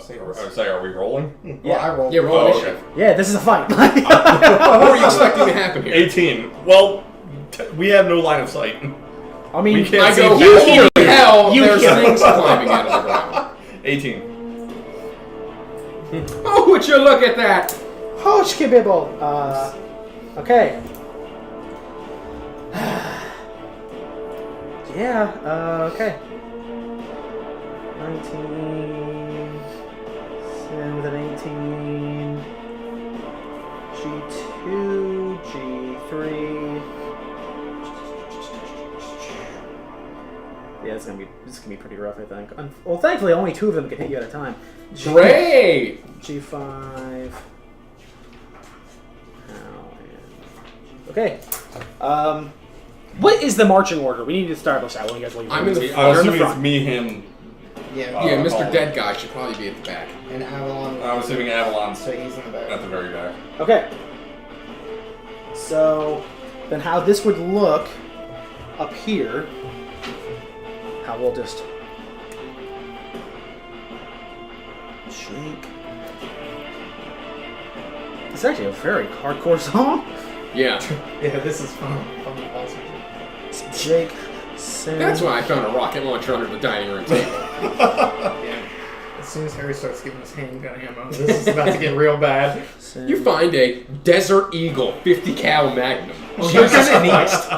I was saying, are we rolling? Yeah, I rolled. Yeah, roll Oh, initiative. Yeah, this is a fight. What were you expecting to happen here? 18. Well, we have no line of sight. I mean, We can't I see go, you holy hell, You there's hear- things climbing out of the ground. 18. Oh, would you look at that? Hosh kibibble. Okay. Yeah, okay. 19. Sin with an 18. G2, G3. Yeah, this is gonna be pretty rough, I think. Well, thankfully, only 2 of them can hit you at a time. Great! G5. Okay. What is the marching order? We need to establish that one. You guys will I'm in the I'm front. assuming it's me, him. Yeah, Yeah, Mr. Colin. Dead Guy should probably be at the back. and Avalon. I'm assuming Avalon's So he's in the back. at the very back. Okay. So, then how this would look up here, how we'll just shake. It's actually a very hardcore song. Yeah. Yeah, this is fun. Awesome. Jake, Sam. That's why I found a rocket launcher under the dining room table. Yeah. As soon as Harry starts giving us handgun ammo, this is about to get real bad. Sam. You find a Desert Eagle 50 cal Magnum. Jesus Christ.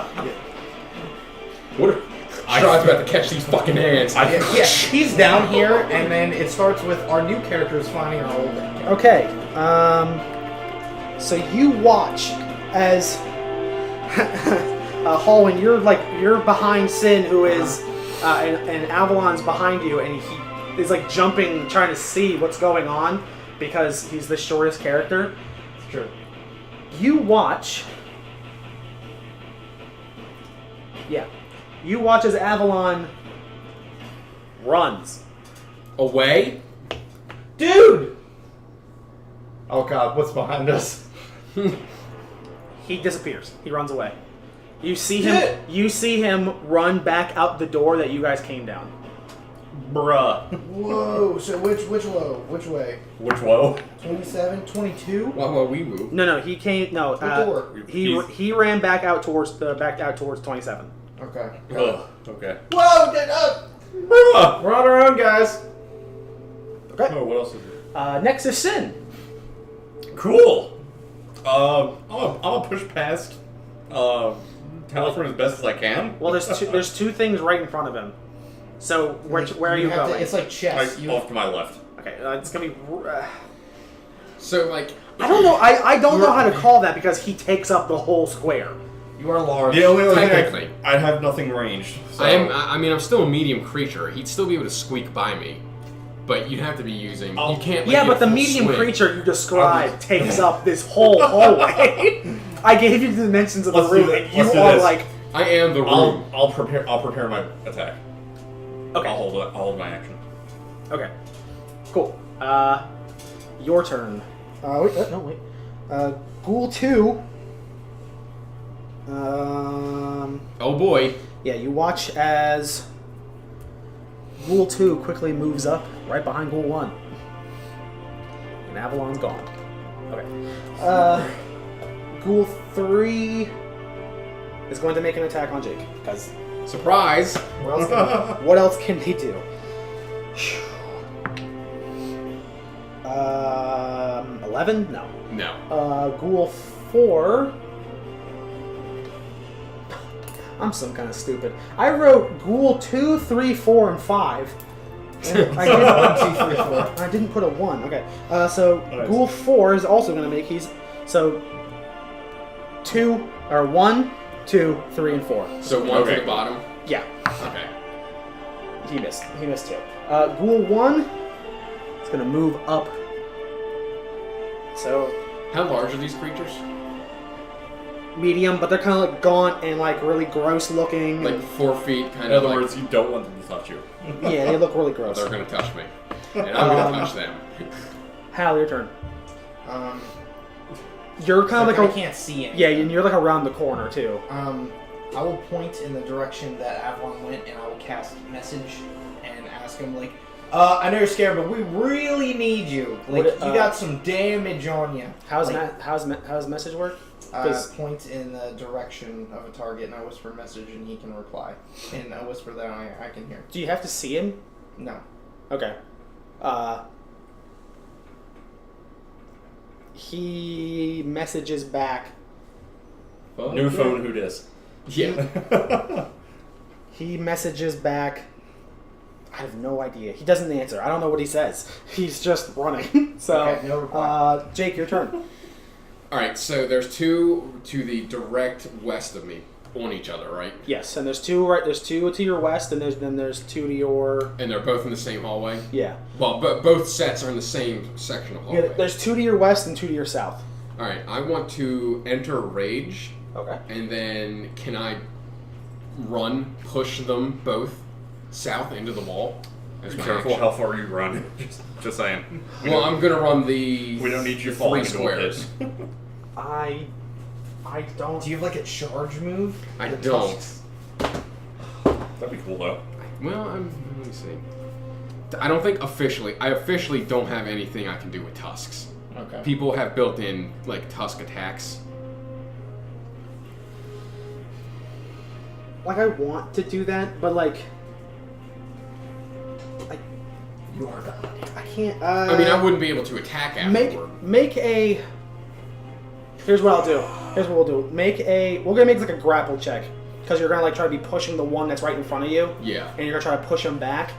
What are... Strahd's about to catch these fucking hands. Yeah, he's down here, and then it starts with our new characters finding our old character. Okay, so you watch as Hallwyn, you're behind Sin, who is, and Avalon's behind you, and he is like jumping, trying to see what's going on because he's the shortest character. It's true. You watch. Yeah, you watch as Avalon runs. Away? Dude! Oh god, what's behind us? He disappears. He runs away. You see him. You see him run back out the door that you guys came down. Bruh. Whoa, so which low? Which way? Which woe? 27, 22? Well, we move. No, he came. No, door? he ran back out towards 27. Okay. Ugh. Okay. Whoa, get up! Bruh. We're on our own, guys. Okay. Oh, what else is it? Next is Sin. Cool. I'm gonna push past Talifern as best as I can. Well, there's two things right in front of him. So where are you have to- going? it's like chess. Like, off to my left. Okay, it's gonna be. So, like... I don't know. I don't know how to call that because he takes up the whole square. You are large. The only other Technically. thing I have nothing ranged. So. I'm still a medium creature. He'd still be able to squeak by me. But you'd have to be using... Oh. You can't... Like, Yeah, get but the full medium swing. creature you described takes up this whole hallway. I gave you the dimensions of the Let's do room, this. and you Let's do are this. like, I am the room. I'll prepare my attack. okay, I'll hold my action. okay, cool. Your turn. Wait, no, wait. Ghoul 2. Oh boy. Yeah, you watch as Ghoul 2 quickly moves up right behind Ghoul 1. And Avalon's gone. Okay. Ghoul 3 is going to make an attack on Jake, because Surprise. what else can he do? 11? No. No. Ghoul 4. I'm some kind of stupid. I wrote Ghoul 2, 3, 4, and 5. I did 1, 2, 3, 4. I didn't put a 1. Okay. So Nice. Ghoul 4 is also going to make. So 2 or 1, 2, 3, and 4. So 1 Okay. to the bottom. Yeah. Okay. He missed. He missed 2. Ghoul 1 is going to move up. So How large are these creatures? medium, but they're kind of like gaunt and like really gross looking. Like 4 feet, kind In of. other like, words, you don't want them to touch you. yeah, they look really gross. they're gonna touch me, and I'm gonna touch them. Hal, your turn. Um, You're kind of like I a can't see it. yeah, and you're like around the corner too. I will point in the direction that Avalon went, and I will cast message and ask him like, I know you're scared, but we really need you. Like, What, you got some damage on you. How's like, how's message work? 'Cause- point in the direction of a target, and I whisper message, and he can reply. And I whisper that I can hear. Do you have to see him? No. Okay. He messages back. New phone, who dis? Yeah. He messages back. I have no idea. He doesn't answer. I don't know what he says. He's just running. So, Okay, no reply. Jake, your turn. All right. So there's 2 to the direct west of me on each other, right? Yes, and there's 2 right. There's 2 to your west, and there's 2 to your And they're both in the same hallway. yeah. Well, but both sets are in the same section of hallway. Yeah, there's 2 to your west and 2 to your south. All right. I want to enter rage, Okay. and then can I run, push them both south into the wall? As Be my careful action? how far you run. Just saying. Well, I'm gonna run the. We don't need you 3 falling into a squares. pit. I don't. Do you have like a charge move? I The don't. tusks? That'd be cool though. Well, let me see. I don't think officially. I officially don't have anything I can do with tusks. Okay. People have built in like tusk attacks. Like I want to do that, but like You are God. I can't. I mean, I wouldn't be able to attack afterward. Make a. Here's what I'll do. Here's what we'll do. We're gonna make like a grapple check because you're gonna like try to be pushing the one that's right in front of you, Yeah. and you're gonna try to push him back.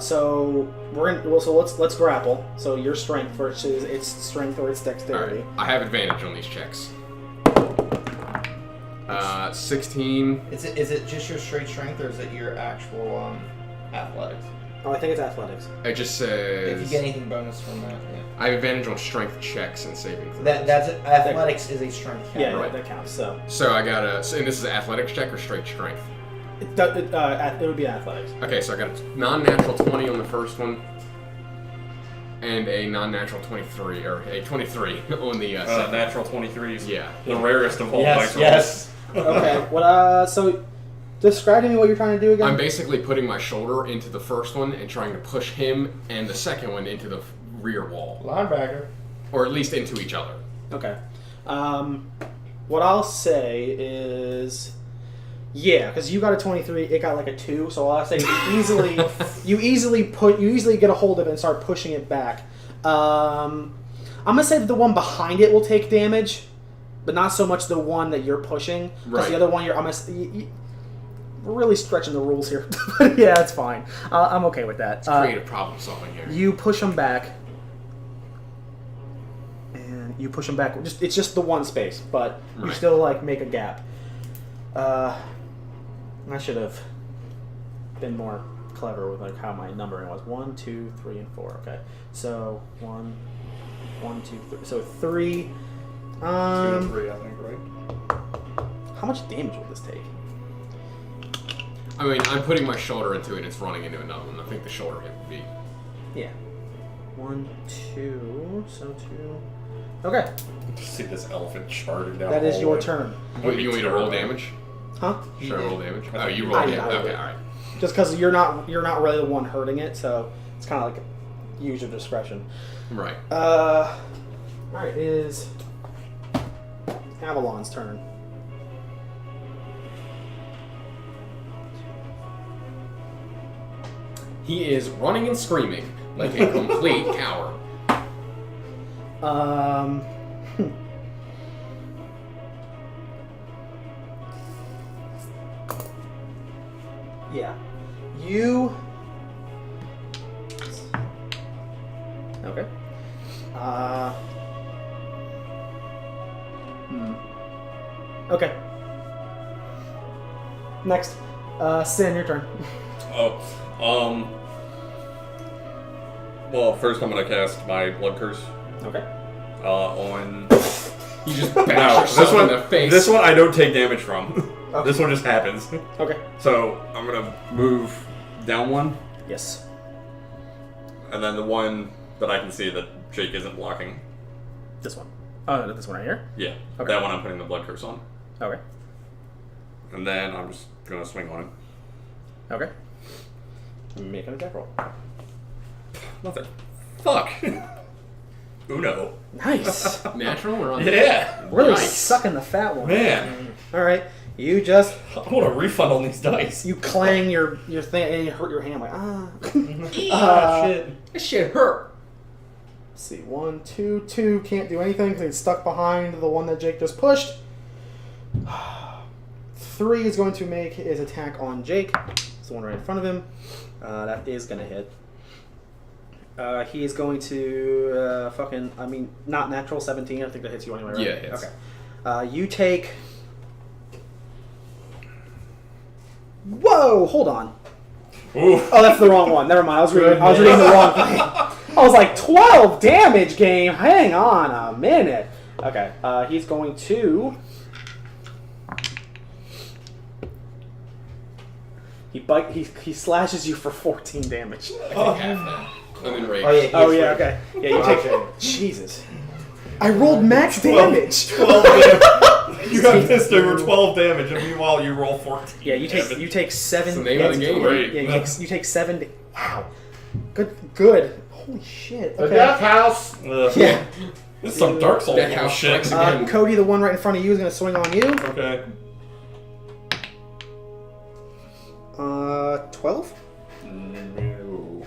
So let's grapple. So your strength versus its strength or its All dexterity. right. I have advantage on these checks. 16. Is it just your straight strength, or is it your actual athletics? Oh, I think it's athletics. It just If says. you get anything bonus from that, yeah. I have advantage on strength checks and saving throws. That's athletics is a strength. Yeah, category. that counts. So So I got a. And this is an athletics check or straight strength? it would be athletics. Okay, so I got a non-natural 20 on the first one, and a non-natural 23 or a 23 on the second. Natural 23s. Yeah. The rarest of all Yes. dice rolls. Yes. Okay. What? So describe to me what you're trying to do again. I'm basically putting my shoulder into the first one and trying to push him and the second one into the rear wall, Linebacker. or at least into each other. Okay. What I'll say is, yeah, because you got a 23, it got like a 2, so I'll say you easily get a hold of it and start pushing it back. I'm gonna say that the one behind it will take damage, but not so much the one that you're pushing. Because Right. the other one, we're really stretching the rules here. But yeah, it's fine. I'm okay with that. Creative problem solving here. You push them back, and you push them back. It's just the one space, but you Right. still like make a gap. I should have been more clever with like how my numbering was. 1, 2, 3, and 4. Okay, so 1, 2, 3. So 3. 2 and 3, I think, right? How much damage will this take? I mean, I'm putting my shoulder into it and it's running into another one. I think the shoulder hit would be. Yeah. 1, 2. So 2. Okay, Just see this elephant charging down. that the is your hallway. turn. What, you want me to roll damage? Huh? Should I roll damage? I Oh, think you you roll I damage. will. Okay, alright. Just because you're not really the one hurting it, so it's kind of like use your discretion. Right. Alright, it is Avalon's turn. He is running and screaming like a complete coward. Yeah. You Okay. Okay. Next. Sin, your turn. Well, first I'm gonna cast my blood curse. Okay. On. You just No, bash yourself in the face. This one I don't take damage from. Okay. This one just happens. Okay. So I'm gonna move down one, Yes. and then the one that I can see that Jake isn't blocking. This one. Oh, no, this one right here? Yeah. Okay. That one I'm putting the blood curse on. Okay. And then I'm just gonna swing on him. Okay. Make an attack roll. Nothing. Fuck. Uno. Nice. Natural or on Yeah. Really Nice. sucking the fat one. Man. Alright. You just I want a refund on these dice. you clang your thing and you hurt your hand like Shit. This shit hurt. Let's see, 1, 2, 2 can't do anything because it's stuck behind the one that Jake just pushed. 3 is going to make his attack on Jake. It's the one right in front of him. That is going to hit. He is going to not natural 17. I think that hits you anyway, right? Yeah, it hits. Okay. You take. Whoa! Hold on. Ooh. Oh, that's the wrong one. Never mind. I was reading the wrong thing. I was like, 12 damage game. Hang on a minute. Okay. He's going to. He slashes you for 14 damage. I take half that. I'm enraged. Oh yeah. Oh yeah. Okay. Yeah. You take. Okay. Jesus. I rolled max damage. 12 damage. You got pissed over 12 damage, and meanwhile you roll 14. Yeah. You take 7. It's the name of the game. Great. Yeah. You take 7. Wow. Good. Holy shit. The Okay. death house. Yeah. This is some Dark Souls That level house shit. strikes again. Cody, the one right in front of you, is going to swing on you. Okay. 12?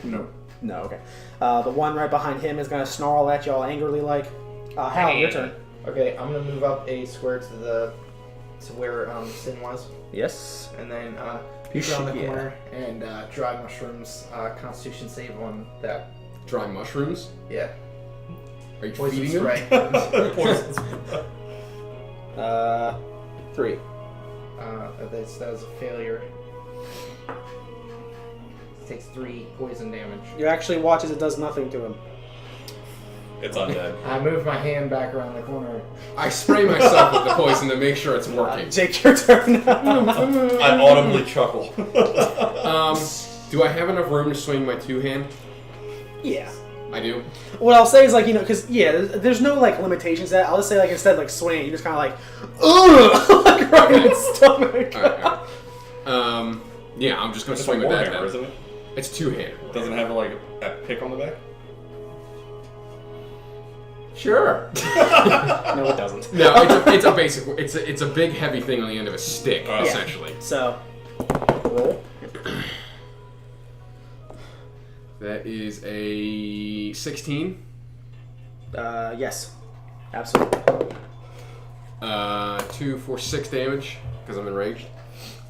No. No, okay. The one right behind him is going to snarl at y'all angrily like, Hal, your turn. Okay, I'm gonna move up a square to where Sin was, Yes. and then peek around the Yeah. corner and dry mushrooms. Constitution save on that. Dry mushrooms? Yeah. Are you Poison feeding them? spray. Poisons. 3. That was a failure. Takes 3 poison damage. You actually watch as it does nothing to him. It's undead. I move my hand back around the corner. I spray myself with the poison to make sure it's working. Jake, your turn. I audibly chuckle. Do I have enough room to swing my 2-hand? Yeah. I do. What I'll say is like, because there's no like limitations to that. I'll just say like instead like swing, you just kind of like, ugh, like right in the stomach. Alright. Yeah, I'm just gonna It's swing like with that. Warhammer, Then. isn't it? It's 2-hand. Doesn't it have like a pick on the back? Sure. No, it doesn't. No, it's a basic. It's a big heavy thing on the end of a stick, essentially. So, roll. That is a 16. Yes, absolutely. 2 for 6 damage because I'm enraged.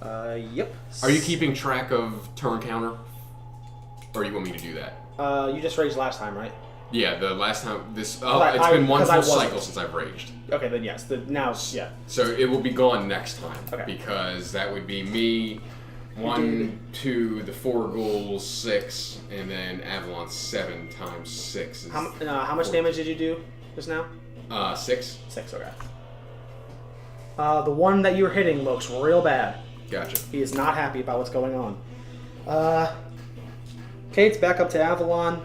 Yep. Are you keeping track of turn counter, or you want me to do that? You just raged last time, right? Yeah, the last time this. I- It's been one 'cause I full wasn't. cycle since I've raged, Okay, then yes. Now, yeah. so it will be gone next time. Okay. Because that would be me. 1, 2, the 4 ghouls, 6, and then Avalon 7 times 6 is How much damage did you do just now? 6. 6. Okay. The one that you're hitting looks real bad. Gotcha. He is not happy about what's going on. Kate's back up to Avalon.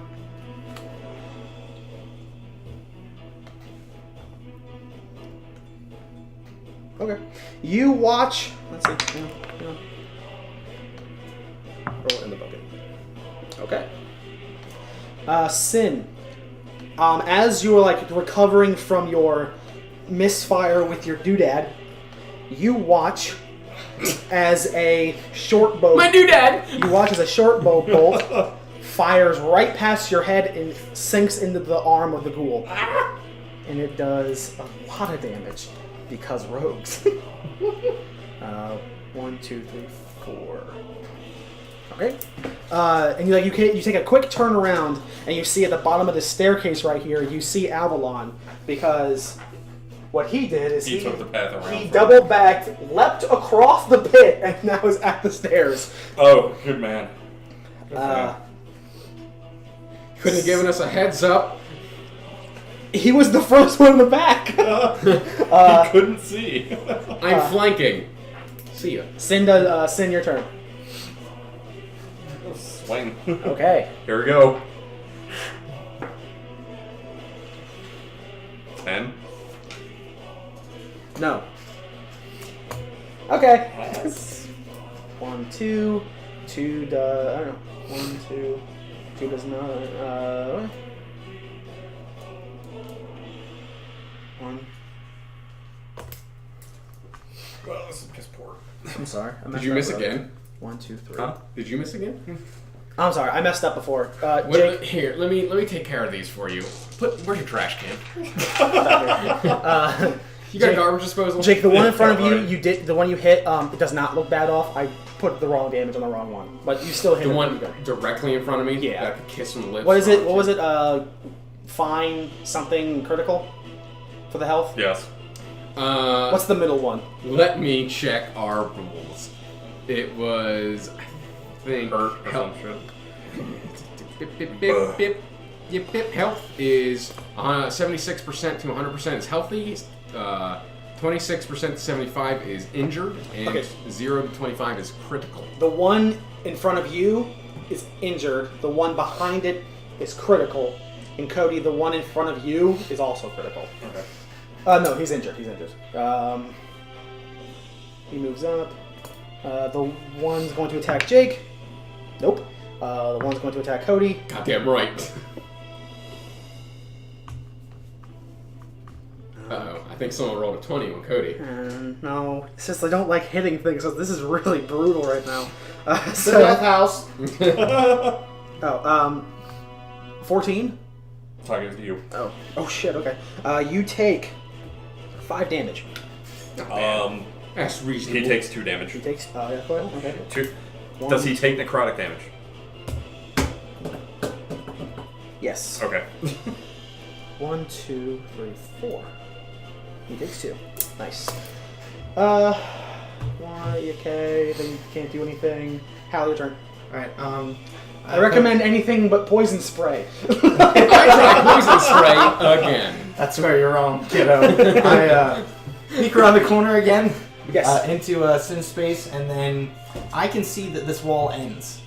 Okay. You watch. Let's see. Roll it in the bucket. Okay. Sin. As you were like recovering from your misfire with your doodad, you watch as a short bow. My doodad! You watch as a short bow bolt fires right past your head and sinks into the arm of the ghoul, and it does a lot of damage because rogues. 1, 2, 3, 4. Okay. And you take a quick turn around, and you see at the bottom of the staircase right here, you see Avalon, because what he did is He took the path around. he double backed, leapt across the pit, and now is at the stairs. Oh, good man. Good man. Couldn't have given us a heads up. He was the first one in the back. He couldn't see. I'm flanking. See ya. Sin, your turn. Swing. Okay. Here we go. 10. No. Okay. Yes. 1, 2, 2 does. I don't know. 1, 2, 2 does not. 1. Well, this is piss poor. I'm sorry. Did you miss again? 1, 2, 3. Huh? Did you miss again? I'm sorry. I messed up before. Jake. Here, let me take care of these for you. Where's your trash can? You got Jake- garbage disposal? Jake, the one in front of you, Alright. the one you hit, it does not look bad off. I put the wrong damage on the wrong one, but you still hit The it one pretty good. directly in front of me? Yeah. That I could kiss on the lips. What is it? What was it? Fine something critical for the health. Yes. What's the middle one? Let me check our rules. It was, I think, Hurt or health. some shit. Yep. Health is 76% to 100% is healthy. 26% to 75 is injured, and Okay. 0 to 25 is critical. The one in front of you is injured. The one behind it is critical. And Cody, the one in front of you is also critical. Okay. No, he's injured. He's injured. He moves up. The one's going to attack Jake. Nope. The one's going to attack Cody. Goddamn right. Uh-oh. I think someone rolled a 20 on Cody. No, it's just I don't like hitting things, so this is really brutal right now. The death house. 14? Talking to you. Oh shit, okay. You take 5 damage. That's reasonable. He takes 2 damage. He takes, yeah, go ahead. Okay. 2. One. Does he take necrotic damage? Yes. Okay. 1, 2, 3, 4. He takes 2. Nice. Why, okay, then you can't do anything. Hal, your turn. Alright, I recommend anything but poison spray. I try poison spray again. That's where you're wrong, kiddo. I sneak around the corner again. Yes. Into Sin space, and then I can see that this wall ends.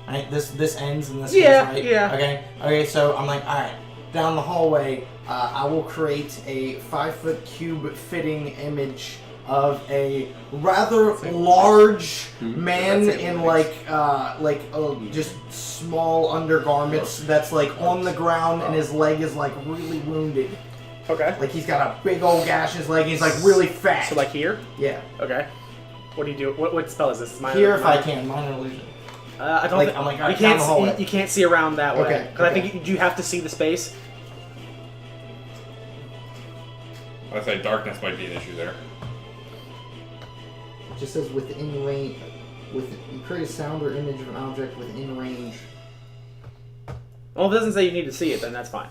Right? This ends in this Yeah, space, right? yeah. Okay, so I'm like, alright, down the hallway, I will create a 5-foot cube fitting image of a rather large man in just small undergarments that's like on the ground and his leg is like really wounded. Okay. Like he's got a big old gash in his leg and he's like really fat. So like here? Yeah. Okay. What do you do? What spell is this? Is mine? Here if I can, minor illusion. I don't Like, think I'm like, you alright, can't down the hallway. you can't see around that way. Okay, Because I okay. think you have to see the space. I say darkness might be an issue there. It just says within range. You create a sound or image of an object within range. Well, if it doesn't say you need to see it, then that's fine.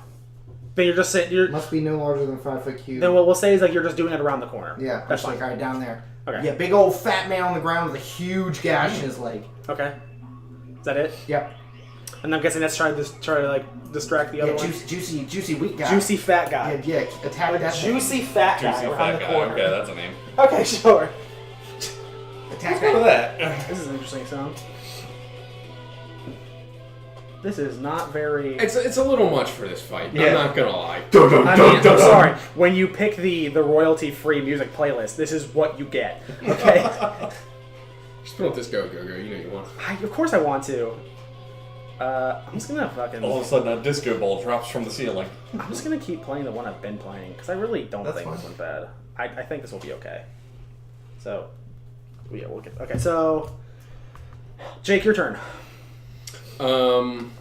Then you're just sitting. Must be no larger than 5-foot cube. Then what we'll say is like you're just doing it around the corner. Yeah, that's that's fine. like alright down there. Okay. Yeah, big old fat man on the ground with a huge gash in his leg. Okay. Is that it? Yep. And I'm guessing that's try to like distract the other Yeah, one. juicy weak guy. Juicy fat guy. Yeah, attack that thing. Juicy fat guy Juicy around fat the guy. corner. Okay, that's a name. Okay, sure. Attack Look that. at that. This is an interesting sound. This is not very. It's a little much for this fight. Yeah. I'm not gonna lie. I mean, I'm sorry. When you pick the royalty-free music playlist, this is what you get. Okay. Just let this go. You know you want. Of course I want to. I'm just gonna fucking. All of a sudden, a disco ball drops from the ceiling. I'm just gonna keep playing the one I've been playing because I really don't That's think fine. this one's bad. I think this will be okay. So, yeah, we'll get. Okay, so Jake, your turn. I'm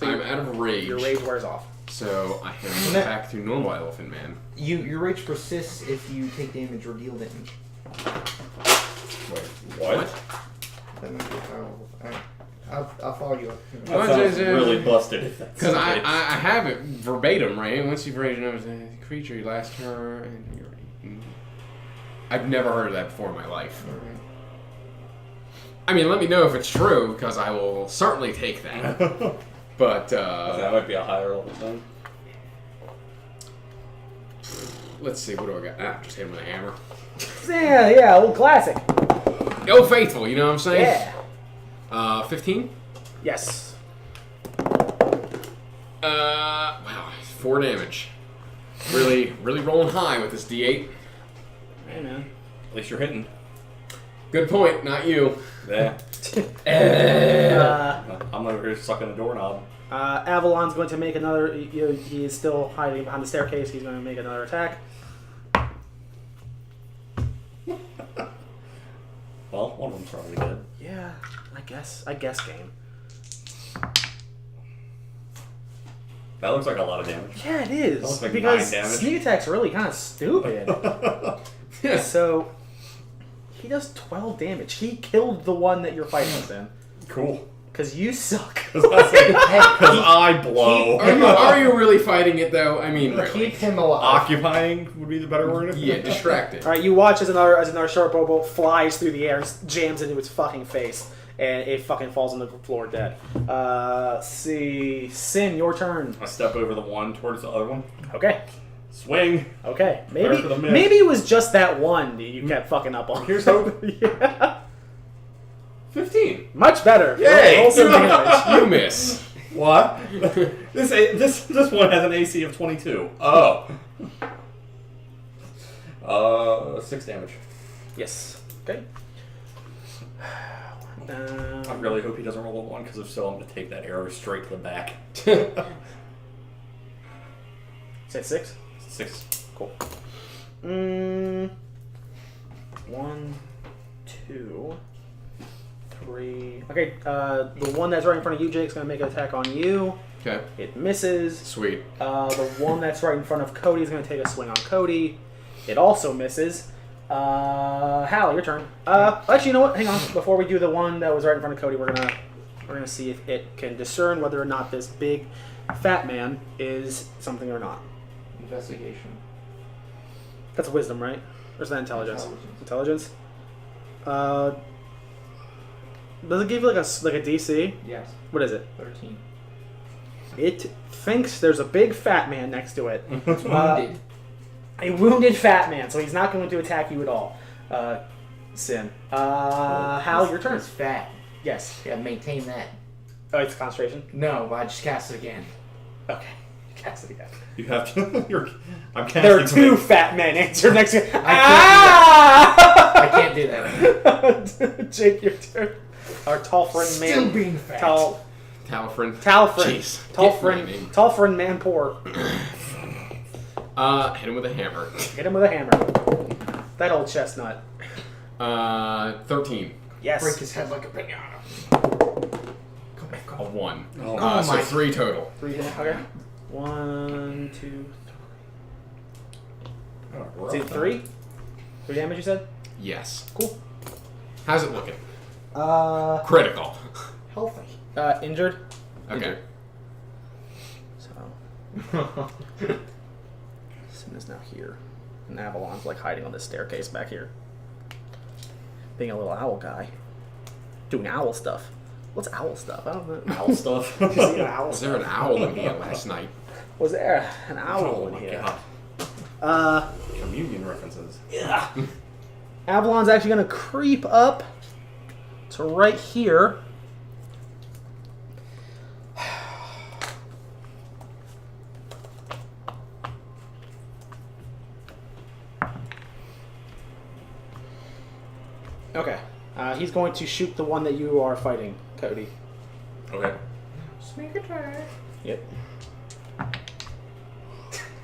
out of rage. Your rage wears off. So I am back to normal Elephant Man. Your rage persists if you take damage or deal damage. Wait, What? That might be powerful. Alright. I'll follow you up. That sounds really busted. if that's Because the I case. have it verbatim, right? Once you've raised another creature, you last turn. And you're, I've never heard of that before in my life. I mean, let me know if it's true, because I will certainly take that. But, that might be a higher level thing. let's see, what do I got? Just hit him with a hammer. Yeah, old classic. Go faithful, you know what I'm saying? Yeah. 15? Yes. Wow, 4 damage. Really rolling high with this D8. Hey, man. At least you're hitting. Good point, not you. Yeah. Uh, I'm over here sucking a doorknob. Avalon's going to make another. He is still hiding behind the staircase. He's going to make another attack. Well, one of them's probably dead. Yeah, I guess game. That looks like a lot of damage. Yeah, it is. That looks like because 9 damage. sneak attack's really kind of stupid. So he does 12 damage. He killed the one that you're fighting with, then. Cool. Because you suck. Because I blow. Are you really fighting it, though? I mean, really. Keep him alive. Occupying would be the better word. Yeah, distracted. All right, you watch as another sharp bolt flies through the air and jams into its fucking face, and it fucking falls on the floor dead. See, Sin, your turn. I step over the one towards the other one. Okay. Swing. Okay. Prepare for the miss. Maybe it was just that one that you kept fucking up on. Here's hope. Yeah. 15. Much better. Yay! Roll some damage. You miss. What? this one has an AC of 22. Oh. 6 damage. Yes. Okay. I really hope he doesn't roll a 1, because if so, I'm going to take that arrow straight to the back. Say 6. 6. Cool. 1, 2, 3. Okay, the one that's right in front of you, Jake's going to make an attack on you. Okay. It misses. Sweet. The one that's right in front of Cody is going to take a swing on Cody. It also misses. Hal, your turn. Actually, you know what? Hang on. Before we do the one that was right in front of Cody, we're gonna see if it can discern whether or not this big fat man is something or not. Investigation. That's wisdom, right? Or is that intelligence? Intelligence. Does it give you like a DC? Yes. What is it? 13. It thinks there's a big fat man next to it. Wounded. A wounded fat man, so he's not going to attack you at all. Sin. Hal, your turn. It's fat. Yes. Yeah, maintain that. Oh, it's concentration? No, but I just cast it again. Okay. Cast it again. You have to. I'm casting. There are 2 fat men answered next to you. I can't do that. Jake, your turn. Our Talfrin man. Still being fat. Talfrin. Jeez. Talfrin man poor. Hit him with a hammer. Hit him with a hammer. That old chestnut. 13. Yes. Break his head like a banana. A 1. Oh So my. 3 total. 3 damage. Okay. 1, 2, 3. Is it 3? 3 damage, you said? Yes. Cool. How's it looking? Critical. Healthy. Injured? Okay. So. Sin is now here. And Avalon's like hiding on this staircase back here. Being a little owl guy. Doing owl stuff. What's owl stuff? I don't know. Owl stuff. Just eating owl Was there an owl in here last night? Was there an owl Oh in my here? god. Communion references. Yeah. Avalon's actually going to creep up to right here. Okay. He's going to shoot the one that you are fighting, Cody. Okay. Sneak attack. Yep.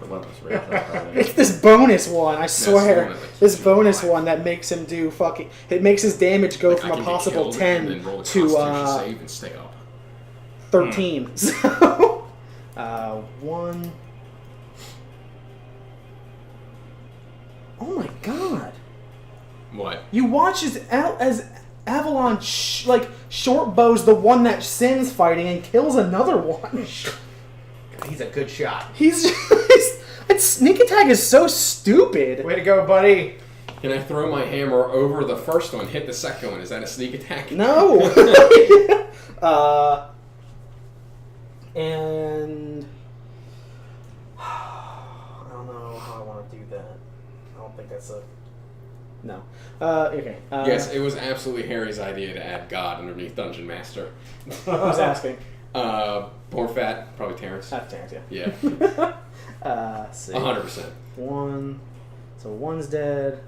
Relentless rage. That's probably It's this bonus one, I the swear. one that keeps This you bonus alive. one that makes him do fucking... It makes his damage go I from can a get possible killed 10 and then roll a to Constitution save and stay up. 13. So, 1... Oh my god. What? You watch as Avalon short bows the one that Sin's fighting and kills another one. He's a good shot. He's sneak attack is so stupid. Way to go, buddy. Can I throw my hammer over the first one, hit the second one? Is that a sneak attack? No. And I don't know how I want to do that. I don't think that's a no. Okay. Yes, it was absolutely Harry's idea to add God underneath Dungeon Master. Who's asking? Born Fat, probably Terrence. That's Terrence, yeah. Yeah. See. 100%. One. So one's dead.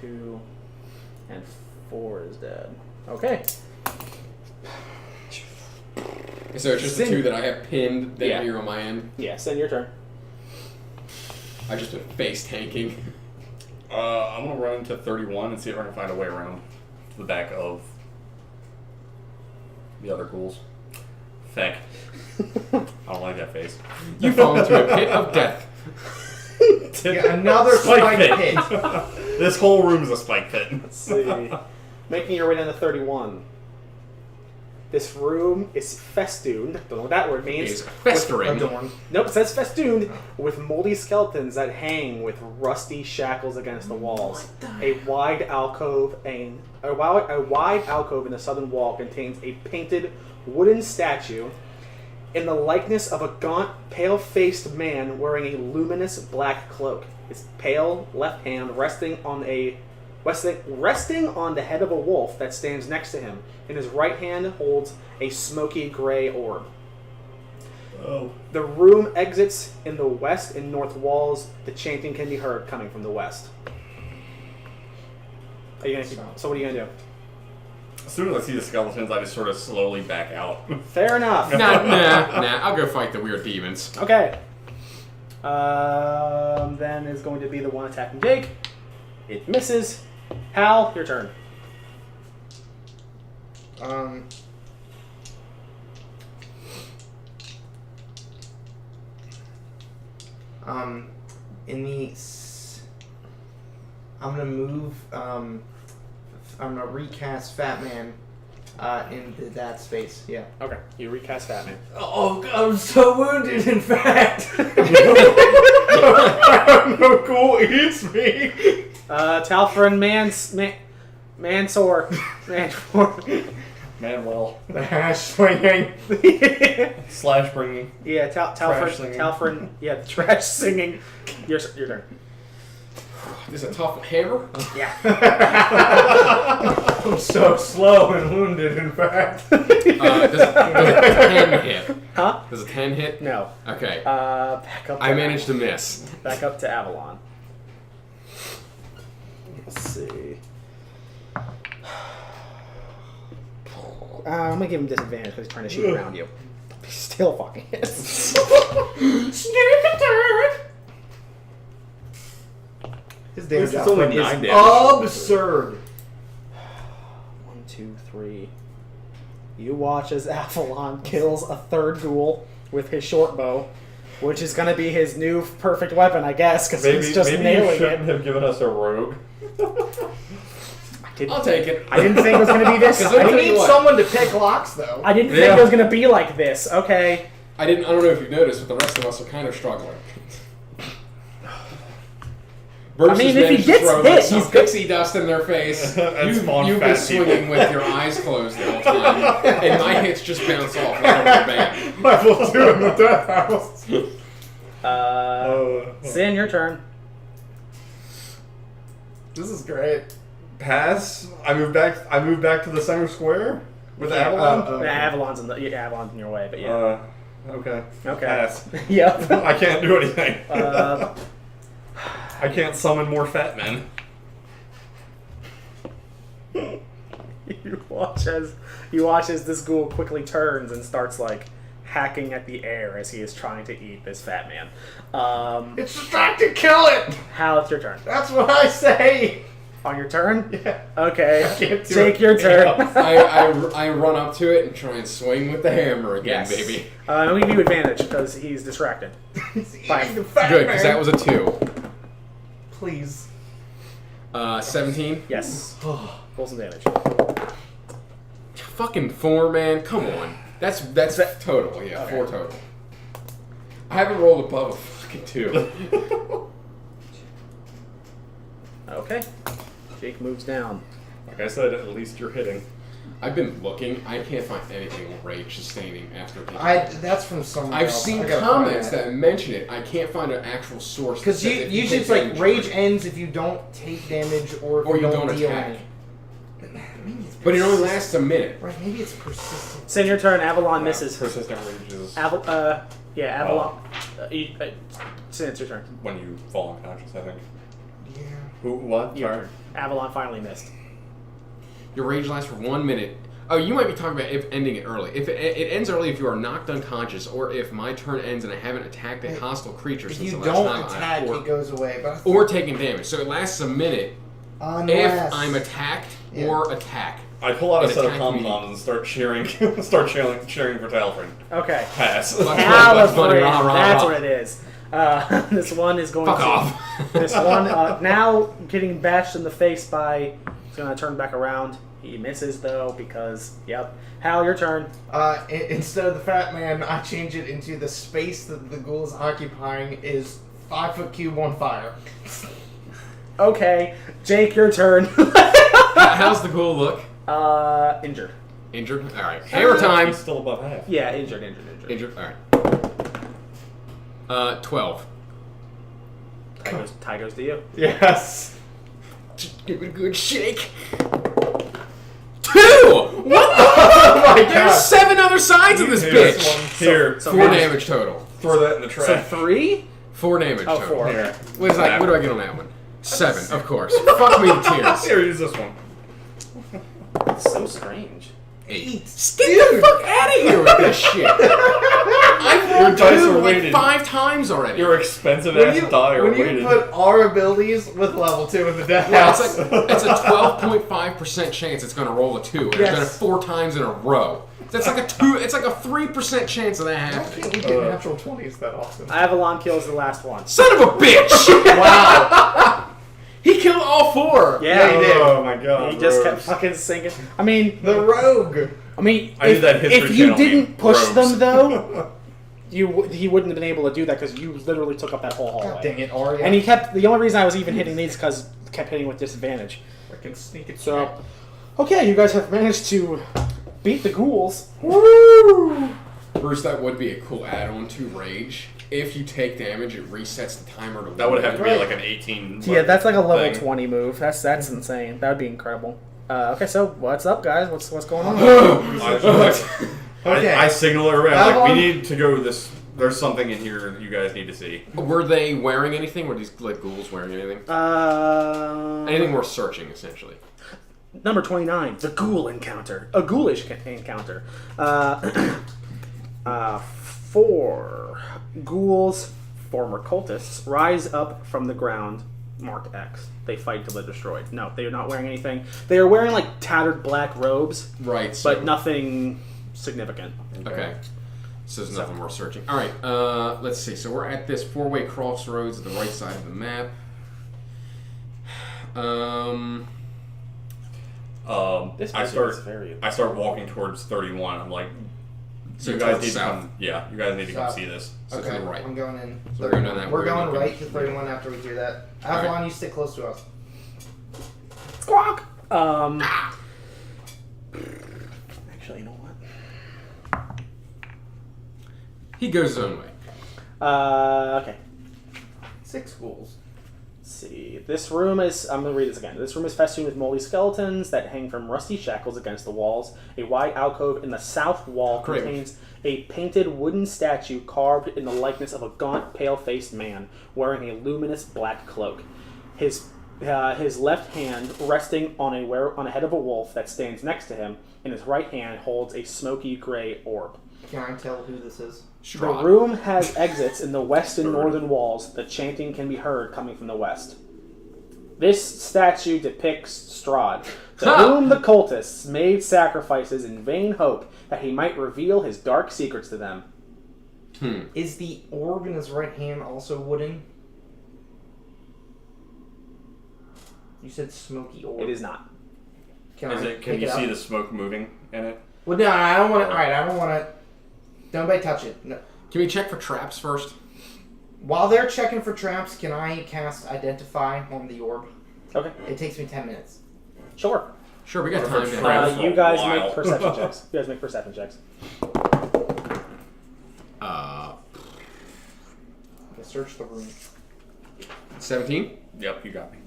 2 and 4 is dead. Okay. So it's just the 2 that I have pinned down here on my end. Yeah, Sin, your turn. I just been face tanking. I'm gonna run into 31 and see if I can find a way around to the back of the other ghouls. Feck. I don't like that face. You fall into a pit of death. Yeah, another spike pit. This whole room is a spike pit. Let's see. Making your way down to 31. This room is festooned. Don't know what that word means. It's festering. Nope, it says festooned with moldy skeletons that hang with rusty shackles against the walls. A wide alcove in the southern wall contains a painted wooden statue in the likeness of a gaunt, pale-faced man wearing a luminous black cloak. His pale left hand resting on the head of a wolf that stands next to him. In his right hand holds a smoky gray orb. Oh. The room exits in the west and north walls. The chanting can be heard coming from the west. So what are you gonna do? As soon as I see the skeletons, I just sort of slowly back out. Fair enough. Nah. I'll go fight the weird demons. Okay. Then is going to be the one attacking Jake. It misses. Hal, your turn. I'm gonna move. I'm gonna recast Fat Man into that space. Yeah. Okay, you recast Fat Man. Oh, I'm so wounded. In fact, No ghoul eats me. Talfrin, Mansor. Manuel. the hash swinging. Slash bringing. Yeah, Trash singing. Talfrin. Yeah, the trash singing. Your turn. This is a tough hammer. Yeah. I'm so slow and wounded. In fact. Does a 10 hit? Huh? Does a 10 hit? No. Okay. Back up. I managed to miss. Back up to Avalon. Let's see. I'm gonna give him disadvantage because he's trying to shoot around you. He still fucking hits. Sneak attack. His damage It's only output 9 is damage. absurd. 1, 2, 3. You watch as Avalon kills a third ghoul with his short bow, which is gonna be his new perfect weapon, I guess, because he's just maybe you nailing shouldn't it. have given us a rogue. I'll take it. I didn't think it was gonna be this. Because I I'll We tell didn't, you need what. someone to pick locks, though. I didn't think it was gonna be like this. Okay. I don't know if you've noticed, but the rest of us are kind of struggling. Bruce I mean, has if he managed to gets throw, hit, like, some he's good. pixie dust in their face. And spawn You've been fat people. swinging with your eyes closed the whole time, and my hits just bounce off like a rubber band. Level 2 in the death house. Sin, your turn. This is great. Pass. I move back to the center square with Avalon. Avalon's Avalon's in your way, but yeah. Okay. Okay. Pass. Yep. I can't do anything. Uh, I can't summon more fat men. you watch as this ghoul quickly turns and starts like hacking at the air as he is trying to eat this fat man. It's distracted. Kill it. Hal, it's your turn. That's what I say. On your turn? Yeah. Okay. I can't do Jake, it. your turn. I run up to it and try and swing with the hammer again, Yes. baby. I'll give you advantage because he's distracted. He's Fine. eating the fat Good, man. because that was a 2. Please. 17. Yes. Roll some damage. Fucking 4, man. Come on. That's total. Yeah, Okay. 4 total. I haven't rolled above a fucking 2. Okay. Jake moves down. Like I said, at least you're hitting. I've been looking. I can't find anything rage sustaining after. That's from somewhere I've else. seen I gotta comments find that mention it. I can't find an actual source. Because that says if usually take it's like damage, rage you're ends if you don't take damage or if Or you you don't don't deal attack. any. Maybe it's But it only persistent. lasts a minute. Right, maybe it's persistent. It's in your turn. Avalon misses. Persistent rage is Avalon. Sin, it's your turn. when you fall unconscious, I think. Yeah. Who? What? Your Sorry. turn. Avalon finally missed. Your rage lasts for 1 minute. Oh, you might be talking about if ending it early. If it ends early if you are knocked unconscious, or if my turn ends and I haven't attacked a hostile creature If since you the last don't time, attack, it goes away. But or taking damage. So it lasts a minute unless if I'm attacked Yeah. or attack. I pull out a It set of attacked me. pom-poms and start cheering, cheering for Talfrin. Okay. Pass. Bugs Bunny, Talifrin. rah, rah, That's rah. what it is. This one is going Fuck to. off. This one now getting bashed in the face by. He's going to turn back around. He misses though because Hal, your turn. Instead of the fat man, I change it into the space that the ghoul is occupying is 5 foot cube on fire. Okay, Jake, your turn. How's the ghoul look? Injured. Injured? Alright. Hammer time. He's still above half. Yeah, injured. Injured? Alright. 12. Tie goes to you. Yes. Just give it a good shake. 2! What the Oh my There's god. 7 other sides of this Here's bitch. one. Here. So 4 how much- damage total. Throw that in the So trash. 3? 4 damage Oh, total. 4. Here. What do I get on that one? 7, of course. Fuck me to tears. Here, use this one. That's so strange. 8. Get the fuck out of here with this shit. I've Your rolled dice 2 are like weighted. 5 times already. Your expensive When ass you, die are when you weighted. put our abilities with level 2 in the death Yeah, house. it's a 12.5% chance it's going to roll a 2, and it's Yes. done it 4 times in a row. That's like a 2. It's like a 3% chance of that Why happening. can't we get natural 20s that often? Avalon kills the last one. Son of a bitch! Wow. He killed all 4. Yeah, he did. Oh my god. He just kept Rose. fucking sinking. I mean, The rogue. I mean, I did that History if you Channel didn't meme, push Rose. them though, he wouldn't have been able to do that because you literally took up that whole hallway. God dang it, Arya. And he kept. The only reason I was even hitting these because kept hitting with disadvantage. freaking sneak it. So, okay, you guys have managed to beat the ghouls. Woo! Bruce, that would be a cool add-on to Rage. If you take damage, it resets the timer to 1. That would have to be Right. like an 18. Yeah, that's like a level thing. 20 move. That's insane. That would be incredible. Okay, so what's up, guys? What's going on? Okay. I signal everybody. I'm like, Avalon? we need to go to this. There's something in here you guys need to see. Were they wearing anything? Were these like ghouls wearing anything? Anything worth searching, essentially. Number 29, the ghoul encounter. A ghoulish encounter. 4 ghouls, former cultists, rise up from the ground, marked X. They fight till they're destroyed. No, they are not wearing anything. They are wearing like tattered black robes, Right. So, but nothing significant. Okay. So there's nothing worth searching. All right. Let's see. So we're at this 4-way crossroads at the right side of the map. This I map start. is very- I start walking towards 31. I'm like, So you towards guys need to south. come. Yeah, you guys need to come South. see this. So to Okay, the right. I'm going in. So we're going down that We're way, going looking- right to 31 after we do that. Avalon, you stick close to us. Squawk! Actually, you know what? He goes his own way. Okay. 6 ghouls. Let's see. This room is. I'm going to read this again. This room is festooned with moldy skeletons that hang from rusty shackles against the walls. A wide alcove in the south wall Great. contains a painted wooden statue carved in the likeness of a gaunt, pale-faced man wearing a luminous black cloak. His left hand resting on a head of a wolf that stands next to him, and his right hand holds a smoky gray orb. Can I tell who this is? The Strahd. room has exits in the west and northern walls. The chanting can be heard coming from the west. This statue depicts Strahd, to whom the cultists made sacrifices in vain hope that he might reveal his dark secrets to them. Is the orb in his right hand also wooden? You said smoky orb. It is not. Can Can you see the smoke moving in it? Well, no, I don't want to. All right, I don't want to. Don't anybody touch it. No. Can we check for traps first? While they're checking for traps, can I cast Identify on the orb? Okay. It takes me 10 minutes. Sure. Sure, we got Whatever time. traps. To For You a guys while. make perception checks. You guys make perception checks. Okay, search the room. 17. Yep, you got me.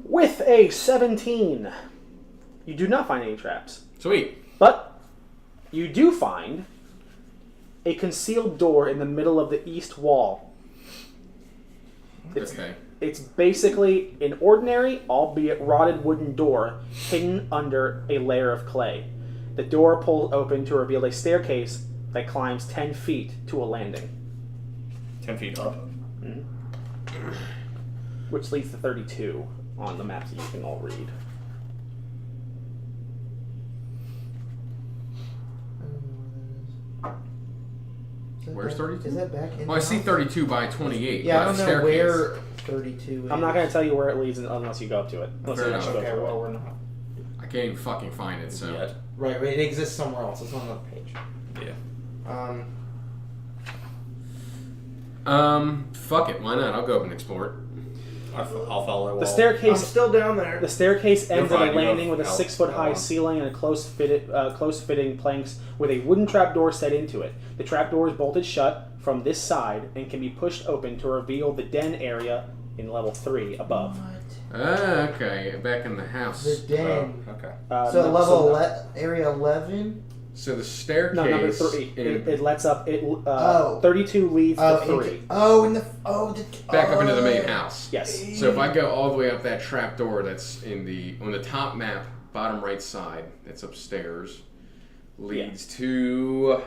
With a 17, you do not find any traps. Sweet. But you do find a concealed door in the middle of the east wall. Okay. It's basically an ordinary, albeit rotted wooden door hidden under a layer of clay. The door pulls open to reveal a staircase that climbs 10 feet to a landing, 10 feet up. which leads to 32 on the map that you can all read. Where's 32? Is that back in Well, I the see house? 32 by 28. Yeah, I by don't the know staircase. where 32 is. I'm not going to tell you where it leads unless you go up to it. Unless Fair you enough. actually go Okay, through well, it. we're not. I can't even fucking find it, so. Yet. Right, it exists somewhere else. It's on another page. Yeah. Fuck it. Why not? I'll go up and explore it. I'll follow it. The I'm staircase still down there. The staircase ends You're at fine, a you landing have with a out- 6-foot-high out. ceiling and a close-fitting planks with a wooden trapdoor set into it. The trapdoor is bolted shut from this side and can be pushed open to reveal the den area in level 3 above. Ah, okay. Back in the house. The den. Okay. So No, level area 11. So the staircase. No, number 3. in- It lets up. Oh. 32 leads to 3. back up into the main house. Yes. So if I go all the way up that trap door that's on the top map, bottom right side, that's upstairs, leads to